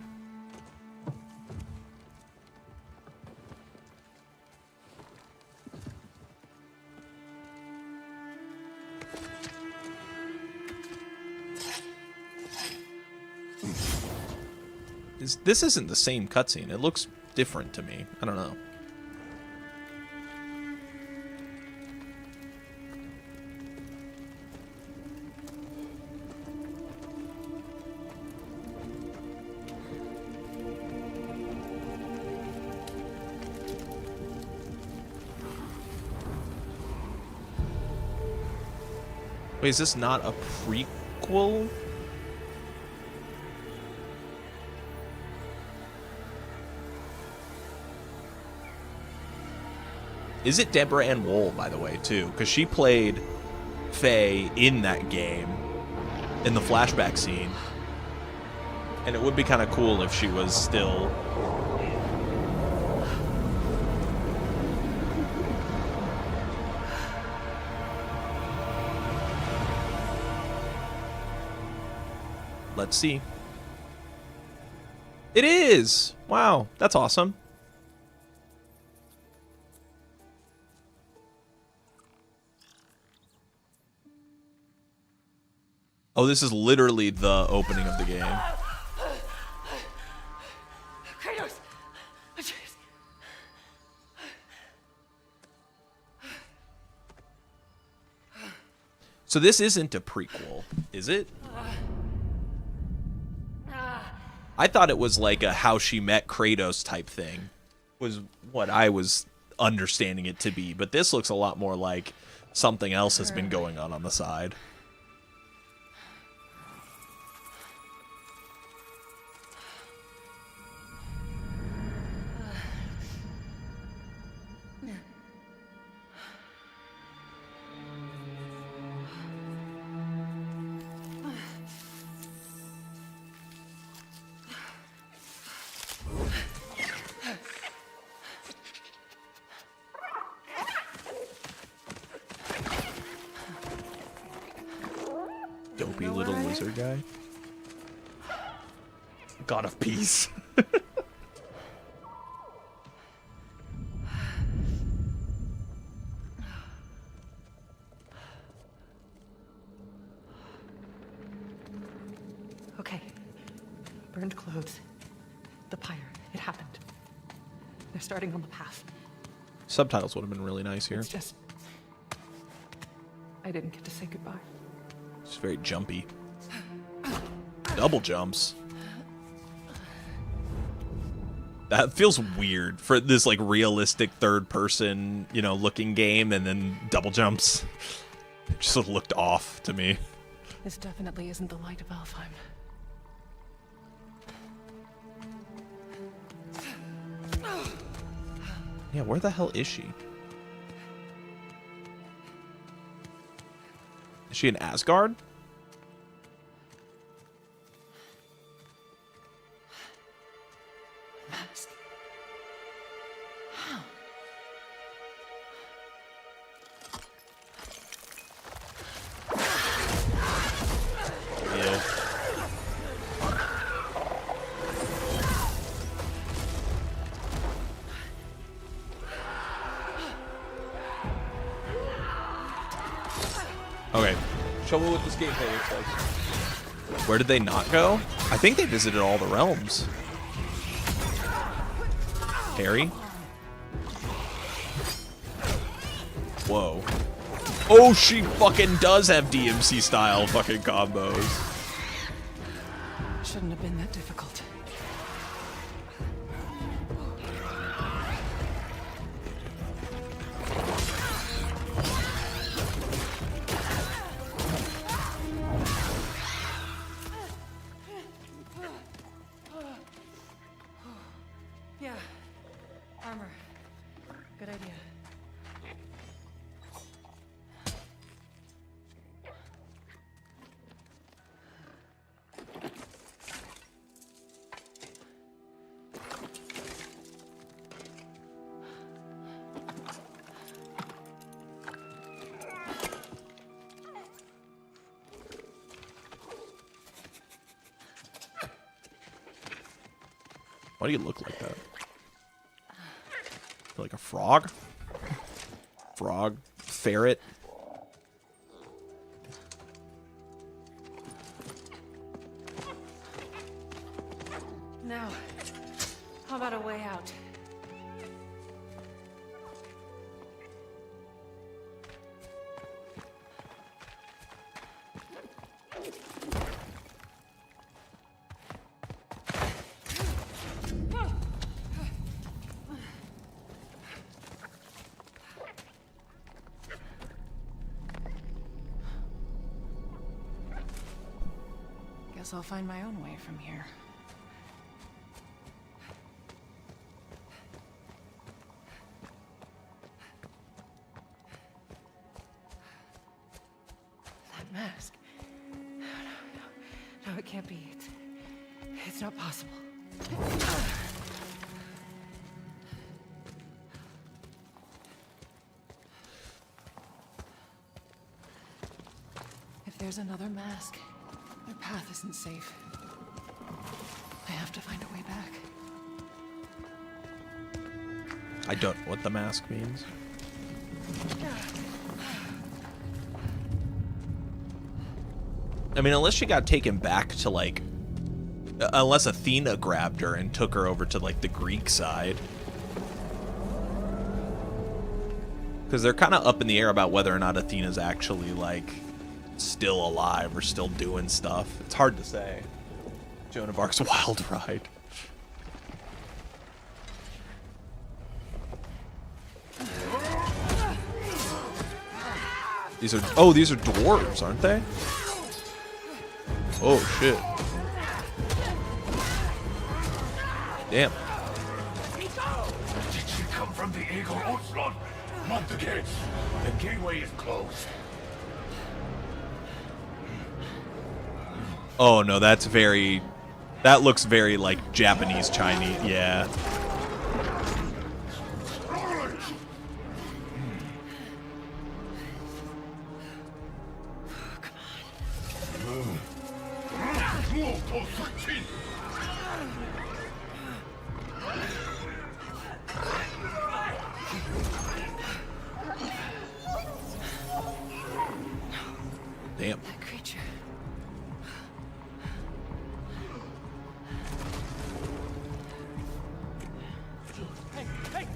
This isn't the same cutscene. It looks different to me. I don't know. Wait, is this not a prequel? Is it Deborah Ann Woll, by the way, too? Because she played Faye in that game, in the flashback scene. And it would be kind of cool if she was still Let's see. It is! Wow, that's awesome. Oh, this is literally the opening of the game. Kratos! So this isn't a prequel, is it? I thought it was like a how she met Kratos type thing, was what I was understanding it to be. But this looks a lot more like something else has been going on the side. Dopey little lizard guy. God of peace. Okay. Burned clothes. The pyre. It happened. They're starting on the path. Subtitles would have been really nice here. It's just... I didn't get to say goodbye. It's very jumpy. Double jumps. That feels weird for this like realistic third person, you know, looking game, and then double jumps. It just looked off to me. This definitely isn't the light of Alfheim. Yeah, where the hell is she? Is she in Asgard? Mask. How? Yeah. Okay, show me what this gameplay looks like. Where did they not go? I think they visited all the realms. Harry? Whoa. Oh, she fucking does have DMC style fucking combos. Shouldn't have been that difficult. Yeah. Armor. Good idea. Why do you look like that? Like a frog? Frog? Ferret? Now, how about a way out? Guess I'll find my own way from here. That mask. No, it can't be. It's not possible. If there's another mask, their path isn't safe. have to find a way back. I don't know what the mask means. I mean, unless she got taken back to, like... Unless Athena grabbed her and took her over to, like, the Greek side. Because they're kind of up in the air about whether or not Athena's actually, like, still alive or still doing stuff. It's hard to say. Joan of Arc's wild ride. These are dwarves, aren't they? Oh shit. Damn. Did she come from the Eagle Outslot? Not the gates. The gateway is closed. Oh no, that looks very like Japanese Chinese, yeah. Damn. That creature. Hey, hey!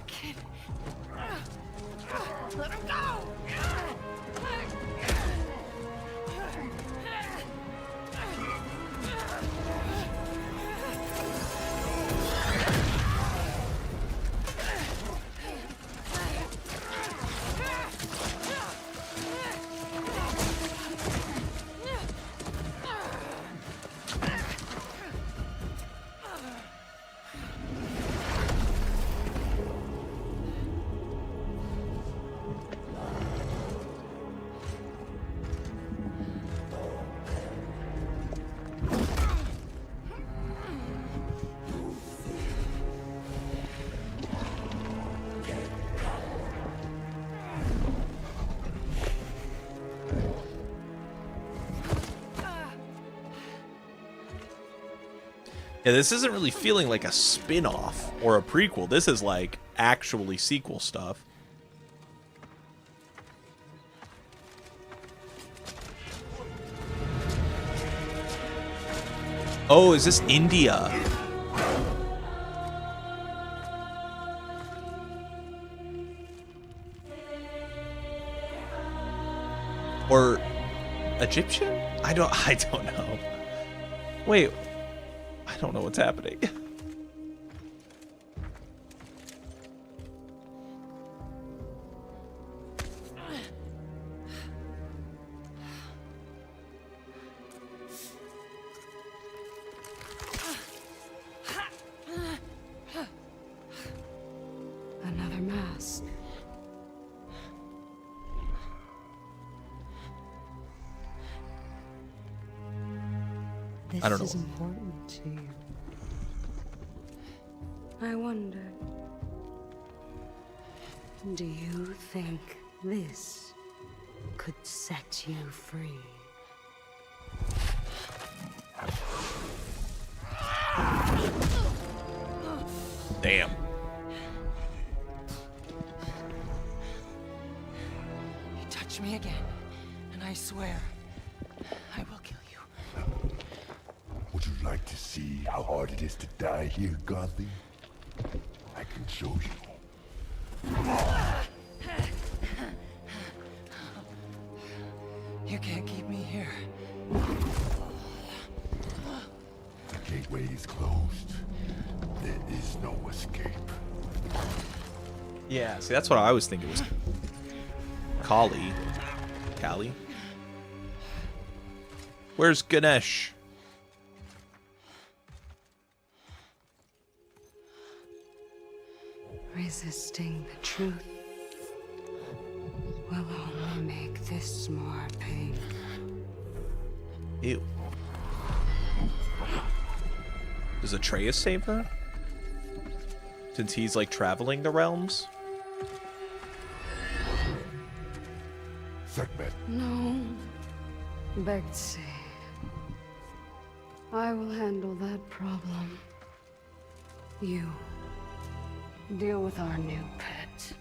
Kid! Let him go! Yeah, this isn't really feeling like a spin-off or a prequel. This is like actually sequel stuff. Oh, is this India? Or Egyptian? I don't know. Wait, I don't know what's happening. Another mask. I don't know. This is important to you. I wonder, do you think this could set you free? Damn. You touch me again, and I swear, I will kill you. Would you like to see how hard it is to die here, Godly? I can show you. You can't keep me here. The gateway is closed. There is no escape. Yeah, see, that's what I was thinking was Kali. Kali? Where's Ganesh? Resisting the truth will only make this more painful. Ew. Does Atreus save her? Since he's like traveling the realms? Sekhmet. No, Betsy. I will handle that problem. You deal with our new pet.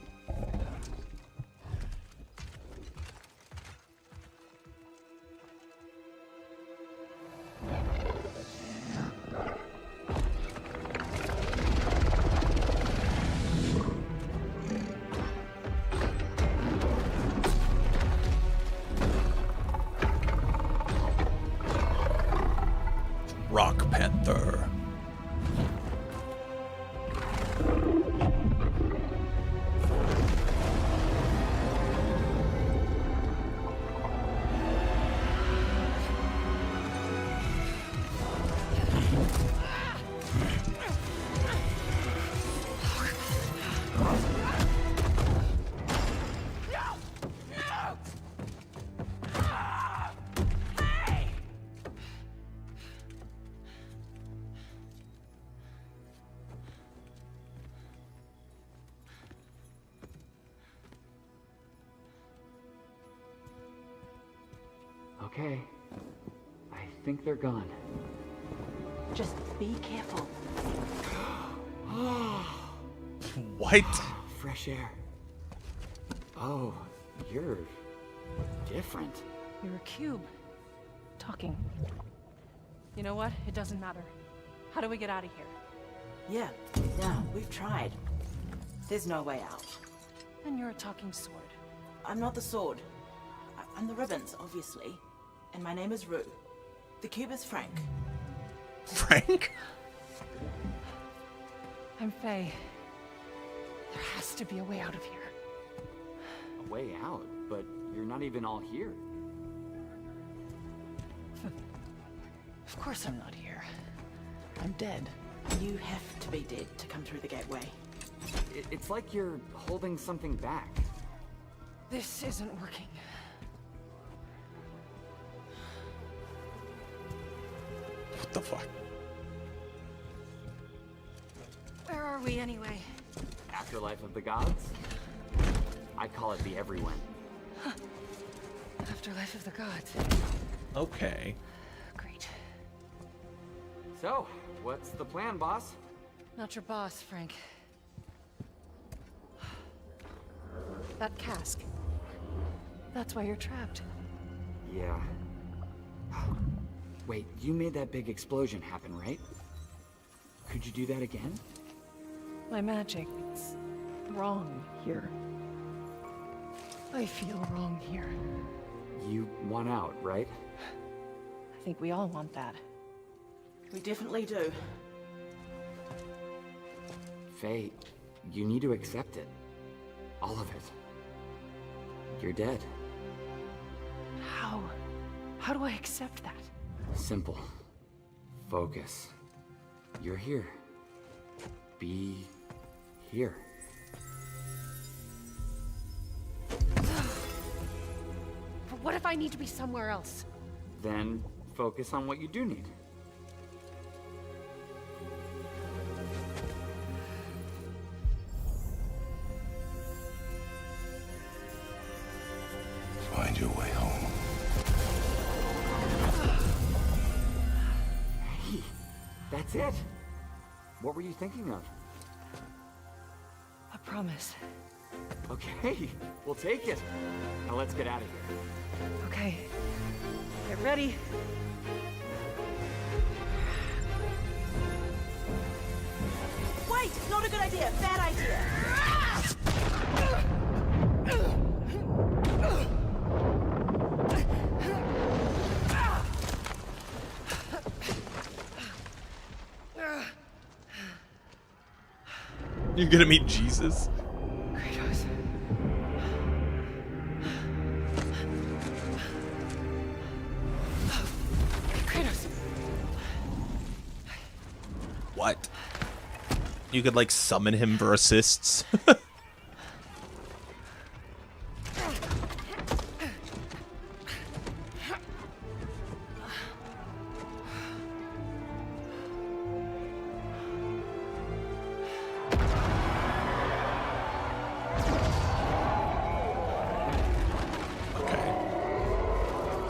Rock Panther. Okay. I think they're gone. Just be careful. What? Fresh air. Oh, you're different. You're a cube. Talking. You know what? It doesn't matter. How do we get out of here? Yeah, we've tried. There's no way out. And you're a talking sword. I'm not the sword. I'm the ribbons, obviously. And my name is Rue. The cube is Frank. Frank? I'm Faye. There has to be a way out of here. A way out? But you're not even all here. Of course I'm not here. I'm dead. You have to be dead to come through the gateway. It's like you're holding something back. This isn't working. What the fuck? Where are we anyway? Afterlife of the Gods? I call it the Everyone. Afterlife of the Gods. Okay. Great. So, what's the plan, boss? Not your boss, Frank. That cask. That's why you're trapped. Yeah. Wait, you made that big explosion happen, right? Could you do that again? My magic's wrong here. I feel wrong here. You want out, right? I think we all want that. We definitely do. Faye, you need to accept it. All of it. You're dead. How? How do I accept that? Simple. Focus. You're here. Be here. But what if I need to be somewhere else? Then focus on what you do need. Find your way home. Hey, that's it. What were you thinking of? A promise. Okay, we'll take it. Now let's get out of here. Okay. Get ready. Wait! Not a good idea! Bad idea! You're gonna meet Jesus? Kratos. Kratos. What? You could like summon him for assists?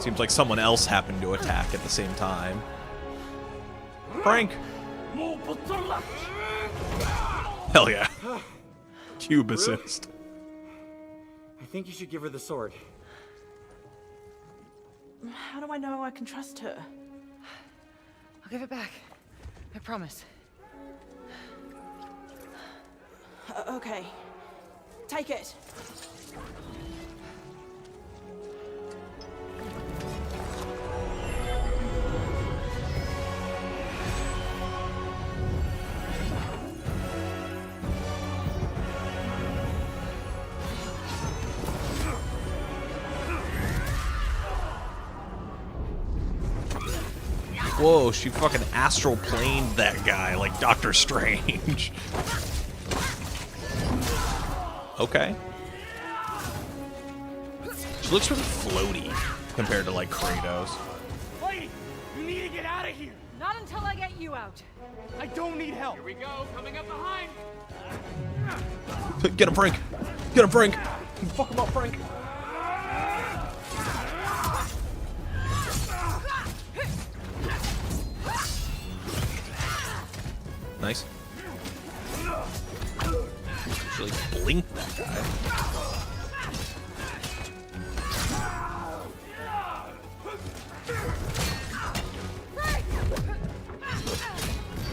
Seems like someone else happened to attack at the same time. Frank. Hell yeah. Cube assist. I think you should give her the sword. How do I know I can trust her? I'll give it back. I promise. Okay. Take it. Whoa, she fucking astral planed that guy like Doctor Strange. Okay. She looks really floaty compared to like Kratos. Lady, you need to get out of here. Not until I get you out. I don't need help. Here we go, coming up behind. Get him, Frank. Get him, Frank. Fuck him up, Frank. Nice. Actually blink that guy.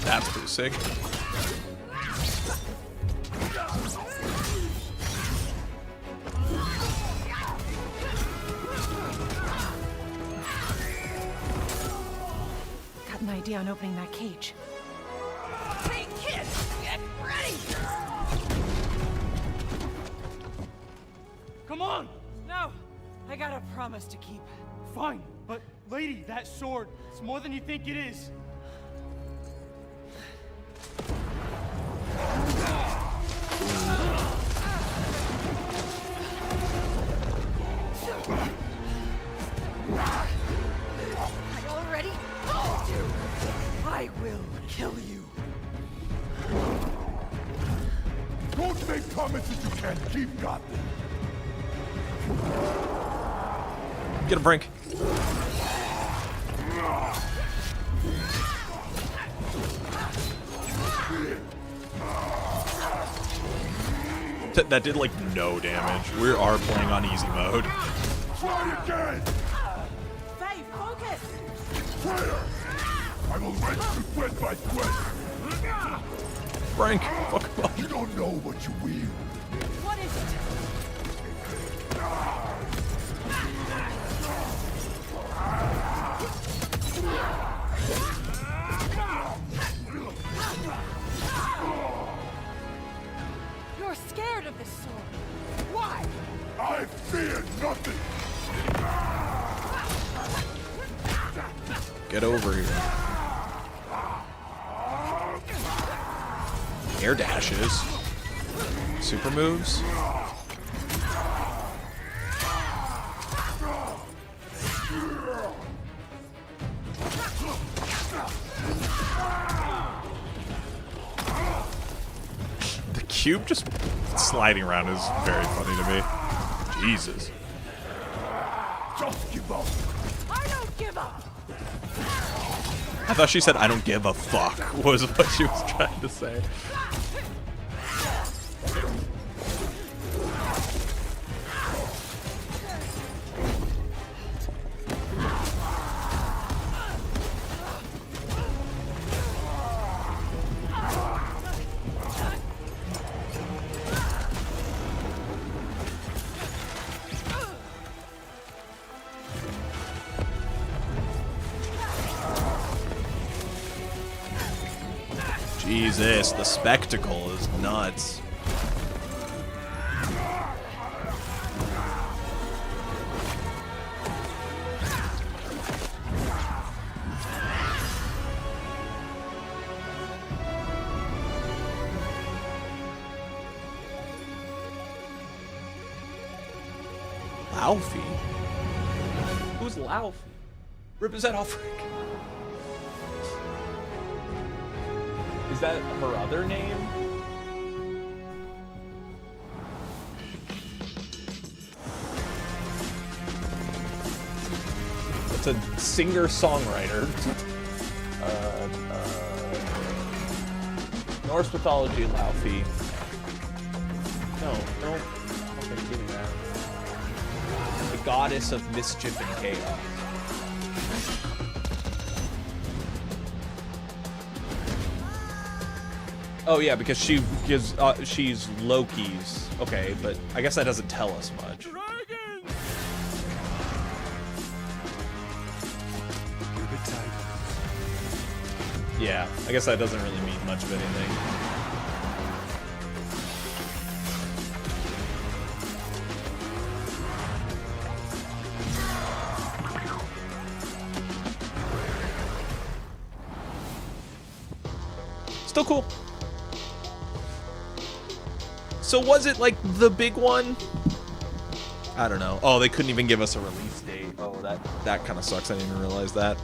That's pretty sick. Got an idea on opening that cage. Hey kids, get ready! Come on! No! I got a promise to keep. Fine, but lady, that sword, it's more than you think it is. Are you all ready? I will kill you. Don't make promises you can't keep, Gotham. Get him, Frank. That did like no damage. We are playing on easy mode. Try again! Faye, focus! Traitor! I will wrench you sweat by sweat! Frank, fuck him up. You don't know what you wield. What is it? You're scared of this sword. Why? I fear nothing! Get over here. Air dashes. Super moves. The cube just sliding around is very funny to me. Jesus. Just give up! I don't give up! I thought she said, I don't give a fuck, was what she was trying to say. Jesus, the spectacle is nuts. Laufey? Who's Laufey? Represent Alfred. Is that her other name? It's a singer-songwriter. Norse mythology, Laufey. No, don't give me that. The goddess of mischief and chaos. Oh yeah, because she gives she's Loki's. Okay, but I guess that doesn't tell us much. Yeah, I guess that doesn't really mean much of anything. Still cool. So was it like the big one? I don't know. Oh, they couldn't even give us a release date. Oh, that kind of sucks. I didn't even realize that.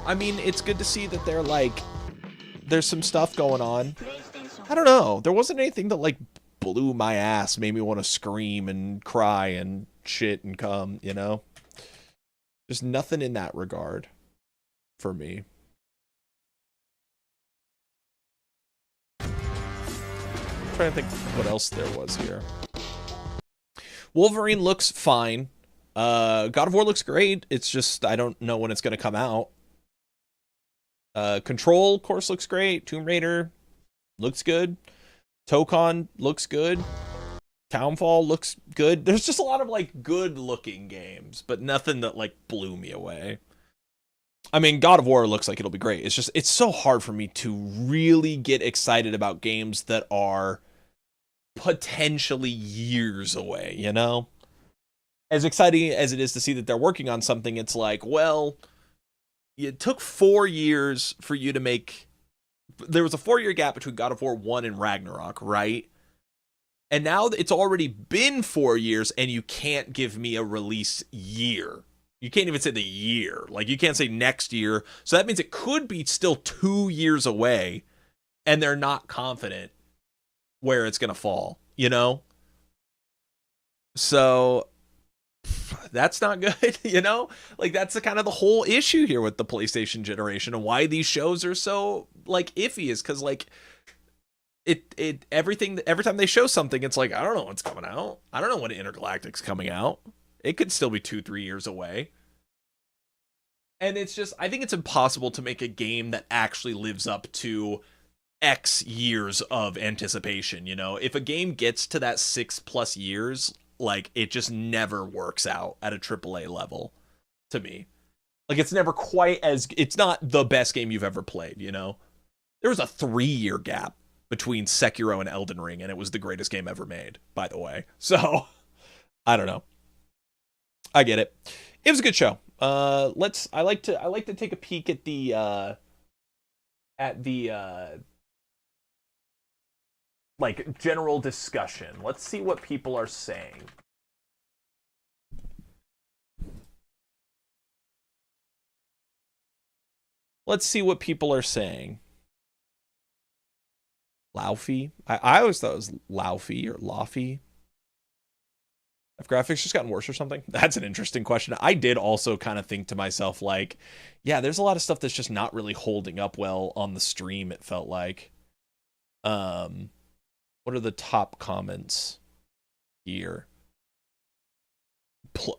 I mean, it's good to see that they're like, there's some stuff going on. I don't know. There wasn't anything that like blew my ass, made me want to scream and cry and shit and come, you know? There's nothing in that regard for me. I'm trying to think what else there was here. Wolverine looks fine. God of War looks great. It's just, I don't know when it's going to come out. Control, of course, looks great. Tomb Raider looks good. Tokon looks good. Townfall looks good. There's just a lot of like good looking games, but nothing that like blew me away. I mean, God of War looks like it'll be great. It's just, it's so hard for me to really get excited about games that are potentially years away, you know? As exciting as it is to see that they're working on something, it's like, well, it took 4 years for you to make... There was a 4-year gap between God of War 1 and Ragnarok, right? And now it's already been 4 years, and you can't give me a release year. You can't even say the year. Like, you can't say next year. So that means it could be still 2 years away, and they're not confident where it's going to fall, you know? So... that's not good, you know? Like, that's the kind of the whole issue here with the PlayStation generation and why these shows are so, like, iffy is because, like, every time they show something, it's like, I don't know what's coming out. I don't know when Intergalactic's coming out. It could still be 2-3 years away. And it's just, I think it's impossible to make a game that actually lives up to X years of anticipation, you know? If a game gets to that 6+ years... like, it just never works out at a AAA level to me. Like, it's never quite as... it's not the best game you've ever played, you know? There was a 3-year gap between Sekiro and Elden Ring, and it was the greatest game ever made, by the way. So, I don't know. I get it. It was a good show. I like to take a peek at the like, general discussion. Let's see what people are saying. Let's see what people are saying. Laufey? I always thought it was Laufey or Laufey. Have graphics just gotten worse or something? That's an interesting question. I did also kind of think to myself, like, yeah, there's a lot of stuff that's just not really holding up well on the stream, it felt like. What are the top comments here?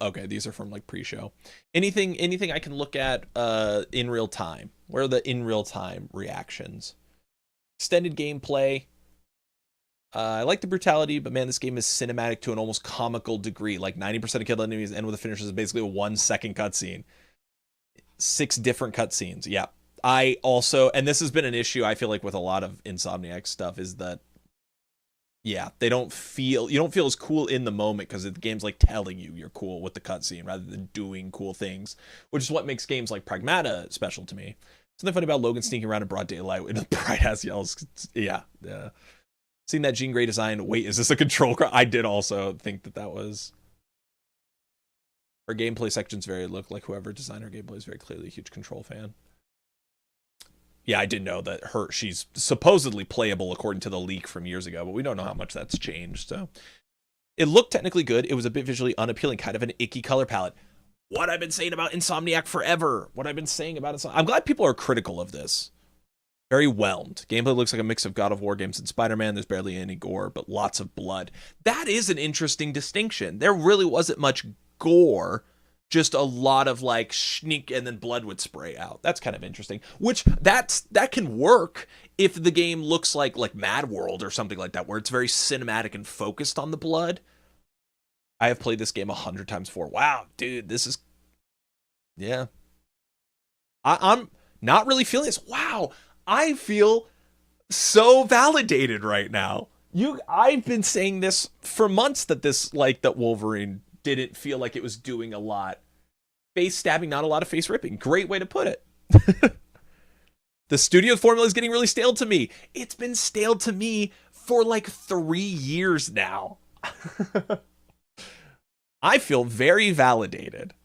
Okay, these are from like pre-show. Anything I can look at in real time? Where are the in real time reactions? Extended gameplay. I like the brutality, but man, this game is cinematic to an almost comical degree. Like 90% of killed enemies end with a finish is basically a 1-second cutscene. 6 different cutscenes. Yeah. I also, and this has been an issue I feel like with a lot of Insomniac stuff, is that yeah, you don't feel as cool in the moment because the game's like telling you you're cool with the cutscene rather than doing cool things, which is what makes games like Pragmata special to me. Something funny about Logan sneaking around in broad daylight with a bright ass yells. Yeah. Seeing that Jean Grey design. Wait, is this a control? I did also think that was. Her gameplay sections look like whoever designed her gameplay is very clearly a huge Control fan. Yeah, I did know that she's supposedly playable according to the leak from years ago, but we don't know how much that's changed. So it looked technically good. It was a bit visually unappealing, kind of an icky color palette. What I've been saying about Insomniac forever. What I've been saying about Insomniac. I'm glad people are critical of this. Very whelmed. Gameplay looks like a mix of God of War games and Spider-Man. There's barely any gore, but lots of blood. That is an interesting distinction. There really wasn't much gore, just a lot of like sneak and then blood would spray out. That's kind of interesting. Which that can work if the game looks like Mad World or something like that, where it's very cinematic and focused on the blood. I have played this game 100 times before. Wow, dude, this is, yeah. I'm not really feeling this. Wow. I feel so validated right now. I've been saying this for months that Wolverine didn't feel like it was doing a lot. Face stabbing, not a lot of face ripping. Great way to put it. The studio formula is getting really stale to me. It's been stale to me for like 3 years now. I feel very validated.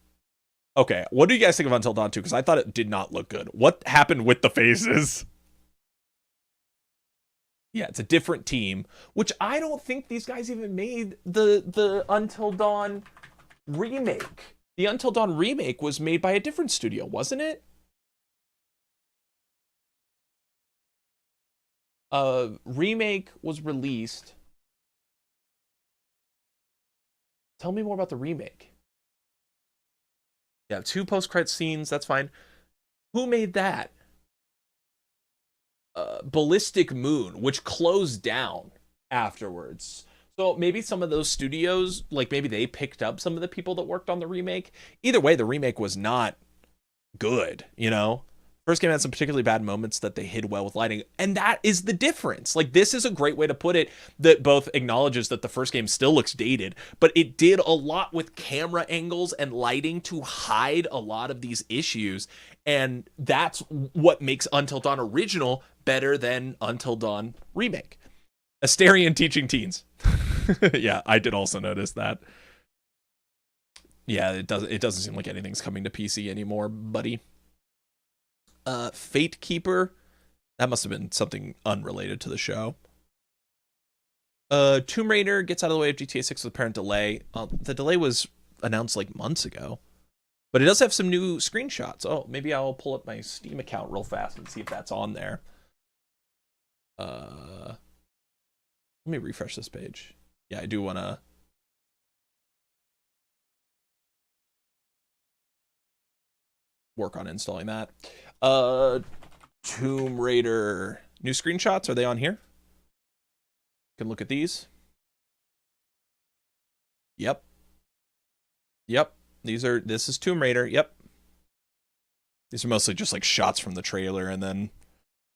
Okay, what do you guys think of Until Dawn 2? Because I thought it did not look good. What happened with the faces? Yeah, it's a different team, which I don't think these guys even made the Until Dawn remake. The Until Dawn remake was made by a different studio, wasn't it? Remake was released. Tell me more about the remake. Yeah, 2 post-credit scenes, that's fine. Who made that? Ballistic Moon, which closed down afterwards. So maybe some of those studios, like maybe they picked up some of the people that worked on the remake. Either way, the remake was not good, you know? First game had some particularly bad moments that they hid well with lighting, and that is the difference. Like, this is a great way to put it, that both acknowledges that the first game still looks dated, but it did a lot with camera angles and lighting to hide a lot of these issues, and that's what makes Until Dawn Original better than Until Dawn Remake. Asterion teaching teens. Yeah, I did also notice that. Yeah, it doesn't seem like anything's coming to PC anymore, buddy. Fate Keeper, that must have been something unrelated to the show. Tomb Raider gets out of the way of GTA 6 with apparent delay. The delay was announced like months ago, but it does have some new screenshots. Oh, maybe I'll pull up my Steam account real fast and see if that's on there. Let me refresh this page. Yeah, I do want to. Work on installing that. Tomb Raider new screenshots, are they on here? Can look at these. Yep. This is Tomb Raider. Yep. These are mostly just like shots from the trailer and then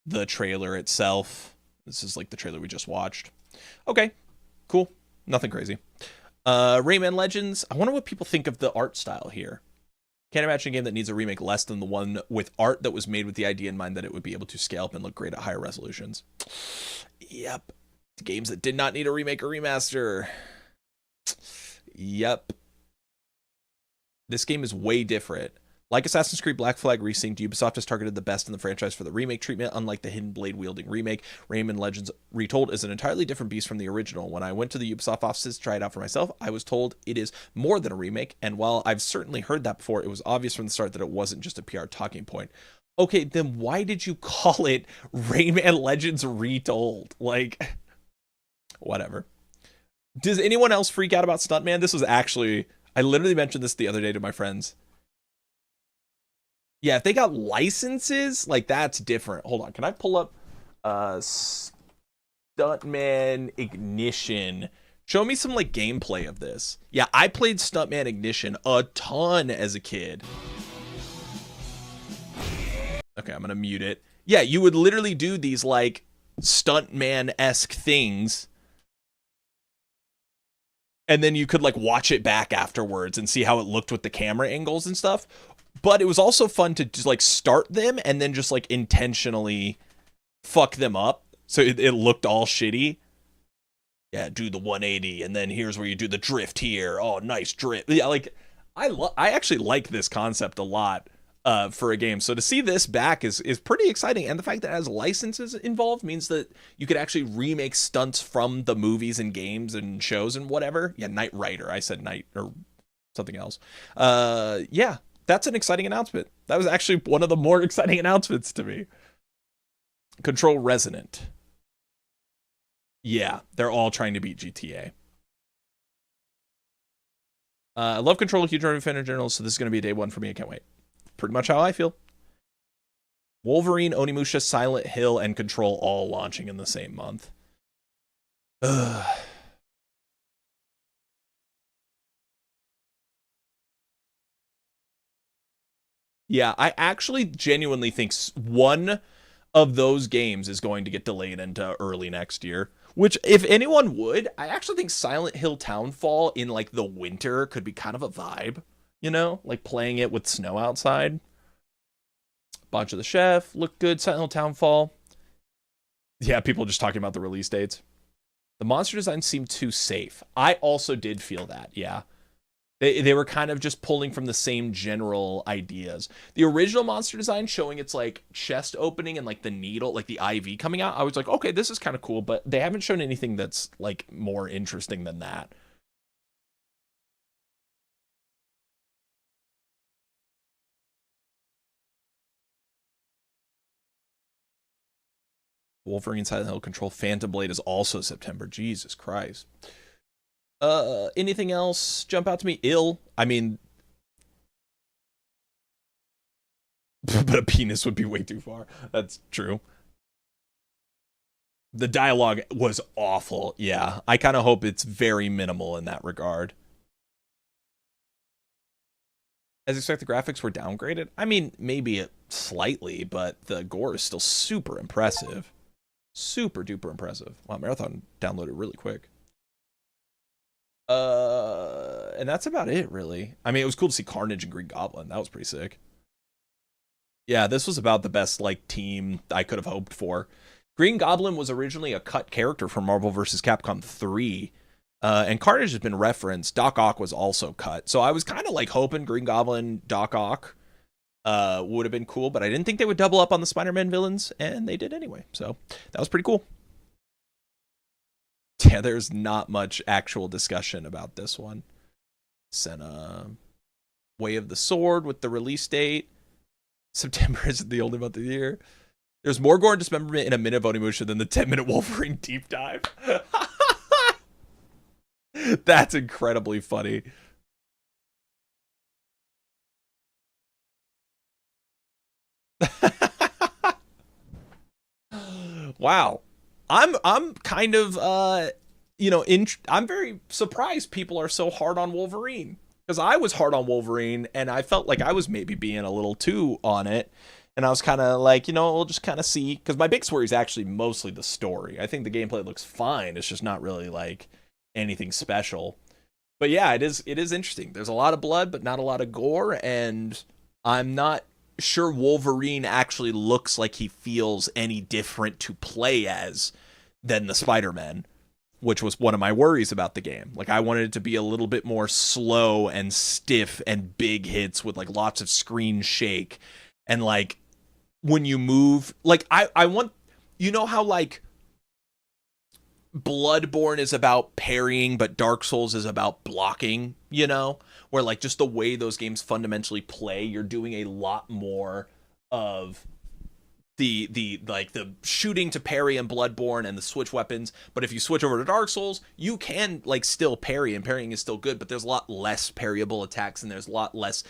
the trailer itself. This is like the trailer we just watched. Okay, cool. Nothing crazy. Rayman Legends. I wonder what people think of the art style here. Can't imagine a game that needs a remake less than the one with art that was made with the idea in mind that it would be able to scale up and look great at higher resolutions. Yep. Games that did not need a remake or remaster. Yep. This game is way different. Like Assassin's Creed Black Flag Resynced, Ubisoft has targeted the best in the franchise for the remake treatment. Unlike the hidden blade-wielding remake, Rayman Legends Retold is an entirely different beast from the original. When I went to the Ubisoft offices to try it out for myself, I was told it is more than a remake, and while I've certainly heard that before, it was obvious from the start that it wasn't just a PR talking point. Okay, then why did you call it Rayman Legends Retold? Like, whatever. Does anyone else freak out about Stuntman? This was actually, I literally mentioned this the other day to my friends. Yeah, if they got licenses, like, that's different. Hold on, can I pull up Stuntman Ignition? Show me some, like, gameplay of this. Yeah, I played Stuntman Ignition a ton as a kid. Okay, I'm gonna mute it. Yeah, you would literally do these, like, Stuntman-esque things, and then you could, like, watch it back afterwards and see how it looked with the camera angles and stuff. But it was also fun to just like start them and then just like intentionally fuck them up. So it looked all shitty. Yeah, do the 180 and then here's where you do the drift here. Oh, nice drift. Yeah, like I actually like this concept a lot for a game. So to see this back is pretty exciting. And the fact that it has licenses involved means that you could actually remake stunts from the movies and games and shows and whatever. Yeah, Knight Rider. I said Knight, or something else. Yeah, that's an exciting announcement. That was actually one of the more exciting announcements to me. Control Resonant. Yeah, they're all trying to beat GTA. I love Control, huge fan in general, so this is going to be a day one for me. I can't wait. Pretty much how I feel. Wolverine, Onimusha, Silent Hill, and Control all launching in the same month. Ugh. Yeah, I actually genuinely think one of those games is going to get delayed into early next year. Which, if anyone would, I actually think Silent Hill Townfall in, like, the winter could be kind of a vibe. You know? Like, playing it with snow outside. Bunch of the Chef, look good. Silent Hill Townfall. Yeah, people just talking about the release dates. The monster designs seem too safe. I also did feel that, yeah. They were kind of just pulling from the same general ideas. The original monster design showing its like chest opening and like the needle, like the IV coming out, I was like, okay, this is kind of cool, but they haven't shown anything that's like more interesting than that. Wolverine, Silent Hill, Control, Phantom Blade is also September. Jesus Christ. Anything else jump out to me? Ill. I mean, but a penis would be way too far. That's true. The dialogue was awful. Yeah, I kind of hope it's very minimal in that regard. As expected, the graphics were downgraded. I mean, maybe slightly, but the gore is still super impressive. Super duper impressive. Wow, Marathon downloaded really quick. And that's about it, really. I mean, it was cool to see Carnage and Green Goblin. That was pretty sick. Yeah, this was about the best, like, team I could have hoped for. Green Goblin was originally a cut character from Marvel vs. Capcom 3. And Carnage has been referenced. Doc Ock was also cut. So I was kind of, like, hoping Green Goblin, Doc Ock would have been cool. But I didn't think they would double up on the Spider-Man villains. And they did anyway. So that was pretty cool. Yeah, there's not much actual discussion about this one. Senna, Way of the Sword with the release date. September isn't the only month of the year. There's more gore and dismemberment in a minute of Onimusha than the 10-minute Wolverine deep dive. That's incredibly funny. Wow. I'm kind of I'm very surprised people are so hard on Wolverine, because I was hard on Wolverine and I felt like I was maybe being a little too on it, and I was kind of like, we'll just kind of see, because my big story is actually mostly the story. I think the gameplay looks fine. It's just not really like anything special. But yeah, it is interesting. There's a lot of blood, but not a lot of gore, and I'm not sure Wolverine actually looks like he feels any different to play as than the Spider-Man, which was one of my worries about the game. Like, I wanted it to be a little bit more slow and stiff and big hits with like lots of screen shake, and like when you move, like I want, how like Bloodborne is about parrying, but Dark Souls is about blocking, where like just the way those games fundamentally play, you're doing a lot more of the shooting to parry in Bloodborne and the switch weapons. But if you switch over to Dark Souls, you can like still parry, and parrying is still good, but there's a lot less parryable attacks, and there's a lot less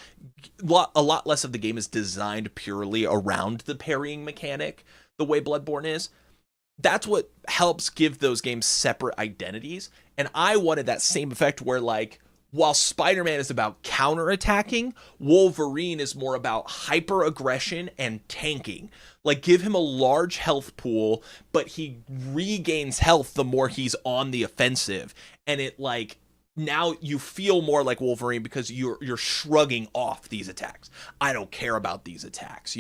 of the game is designed purely around the parrying mechanic, the way Bloodborne is. That's what helps give those games separate identities. And I wanted that same effect where, like, while Spider-Man is about counterattacking, Wolverine is more about hyper-aggression and tanking. Like, give him a large health pool, but he regains health the more he's on the offensive. And it, like, now you feel more like Wolverine because you're shrugging off these attacks. I don't care about these attacks,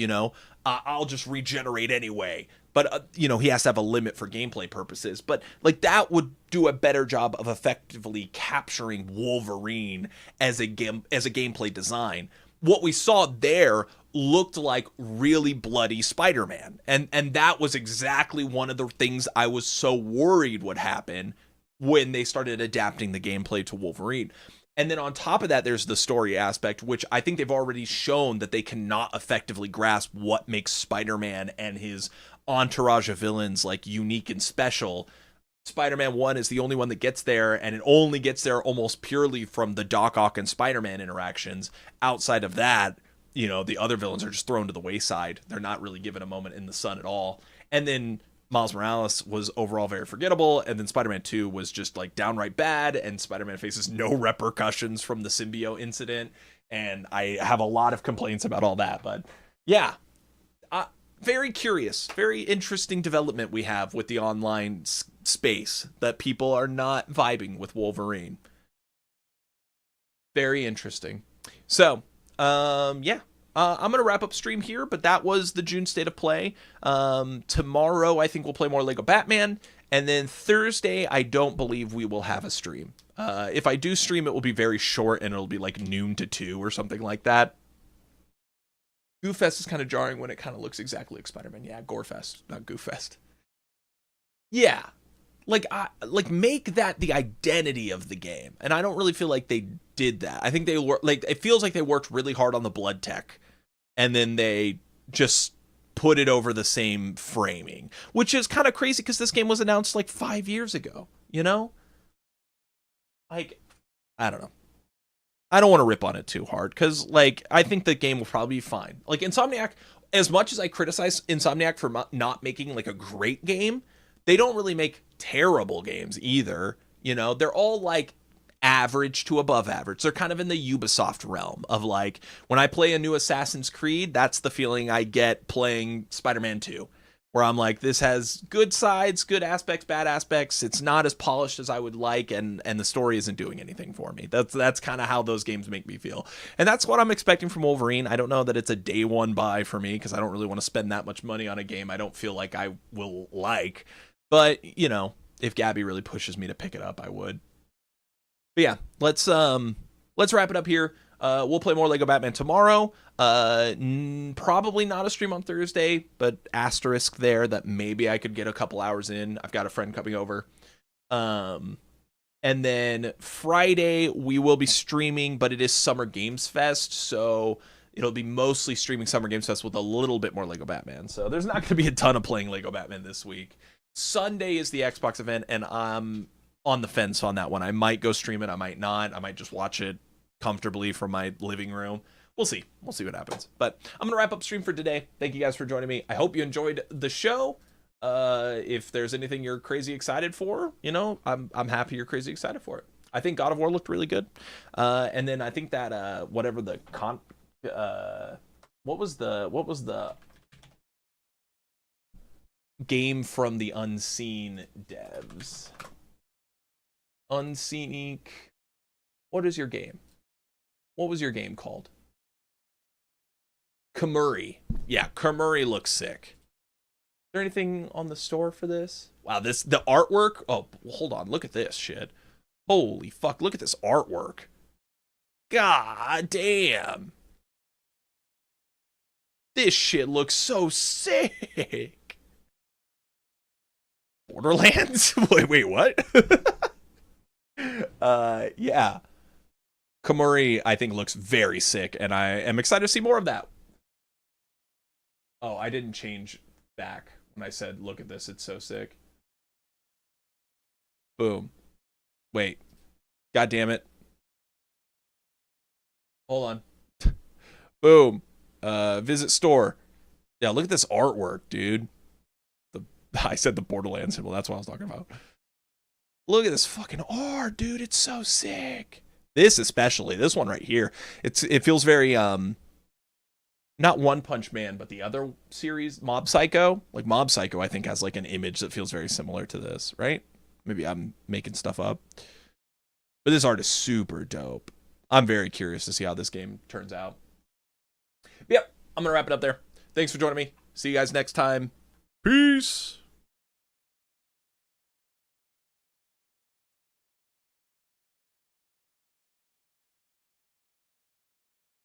I'll just regenerate anyway. But, he has to have a limit for gameplay purposes. But, like, that would do a better job of effectively capturing Wolverine as a gameplay design. What we saw there looked like really bloody Spider-Man. And that was exactly one of the things I was so worried would happen when they started adapting the gameplay to Wolverine. And then on top of that, there's the story aspect, which I think they've already shown that they cannot effectively grasp what makes Spider-Man and his entourage of villains like unique and special. Spider-Man 1 is the only one that gets there, and it only gets there almost purely from the Doc Ock and Spider-Man interactions. Outside of that, you know, the other villains are just thrown to the wayside. They're not really given a moment in the sun at all. And then Miles Morales was overall very forgettable, and then Spider-Man 2 was just like downright bad, and Spider-Man faces no repercussions from the symbiote incident, and I have a lot of complaints about all that. But yeah, very curious, very interesting development we have with the online space, that people are not vibing with Wolverine. Very interesting. So yeah, I'm going to wrap up stream here, but that was the June State of Play. Tomorrow, I think we'll play more Lego Batman. And then Thursday, I don't believe we will have a stream. If I do stream, it will be very short, and it'll be like noon to 2 or something like that. Goofest is kind of jarring when it kind of looks exactly like Spider-Man. Yeah, Gorefest, not Goofest. Yeah. Like make that the identity of the game. And I don't really feel like they did that. I think they were like, it feels like they worked really hard on the blood tech, and then they just put it over the same framing, which is kind of crazy because this game was announced like 5 years ago, you know? Like, I don't know. I don't want to rip on it too hard because, like, I think the game will probably be fine. Like, Insomniac, as much as I criticize Insomniac for not making like a great game, they don't really make terrible games either. You know, they're all like average to above average. They're kind of in the Ubisoft realm of like, when I play a new Assassin's Creed, that's the feeling I get playing Spider-Man 2, where I'm like, this has good sides, good aspects, bad aspects. It's not as polished as I would like, and the story isn't doing anything for me. That's kind of how those games make me feel. And that's what I'm expecting from Wolverine. I don't know that it's a day one buy for me, because I don't really want to spend that much money on a game I don't feel like I will like. But, you know, if Gabby really pushes me to pick it up, I would. But yeah, let's wrap it up here. We'll play more Lego Batman tomorrow. Probably not a stream on Thursday, but asterisk there that maybe I could get a couple hours in. I've got a friend coming over. And then Friday we will be streaming, but it is Summer Games Fest, so it'll be mostly streaming Summer Games Fest with a little bit more Lego Batman. So there's not going to be a ton of playing Lego Batman this week. Sunday is the Xbox event, and I'm on the fence on that one. I might go stream it, I might not. I might just watch it comfortably from my living room. We'll see what happens. But I'm gonna wrap up stream for today. Thank you guys for joining me. I hope you enjoyed the show. If there's anything you're crazy excited for, you know, I'm happy you're crazy excited for it. I think God of War looked really good. And then I think that whatever the what was the game from the Unseen devs? Unseen. What is your game? What was your game called? Kamuri. Yeah, Kamuri looks sick. Is there anything on the store for this? Wow, the artwork. Oh, hold on. Look at this shit. Holy fuck, look at this artwork. God damn. This shit looks so sick. Borderlands? Wait, what? Yeah. Kamuri, I think, looks very sick, and I am excited to see more of that. Oh, I didn't change back when I said, look at this, it's so sick. Boom. Wait. God damn it. Hold on. Boom. Visit store. Yeah, look at this artwork, dude. I said the Borderlands symbol, that's what I was talking about. Look at this fucking art, dude. It's so sick. This especially, this one right here. It feels very not One Punch Man, but the other series, Mob Psycho. Like Mob Psycho, I think, has like an image that feels very similar to this, right? Maybe I'm making stuff up. But this art is super dope. I'm very curious to see how this game turns out. But yep, I'm gonna wrap it up there. Thanks for joining me. See you guys next time. Peace.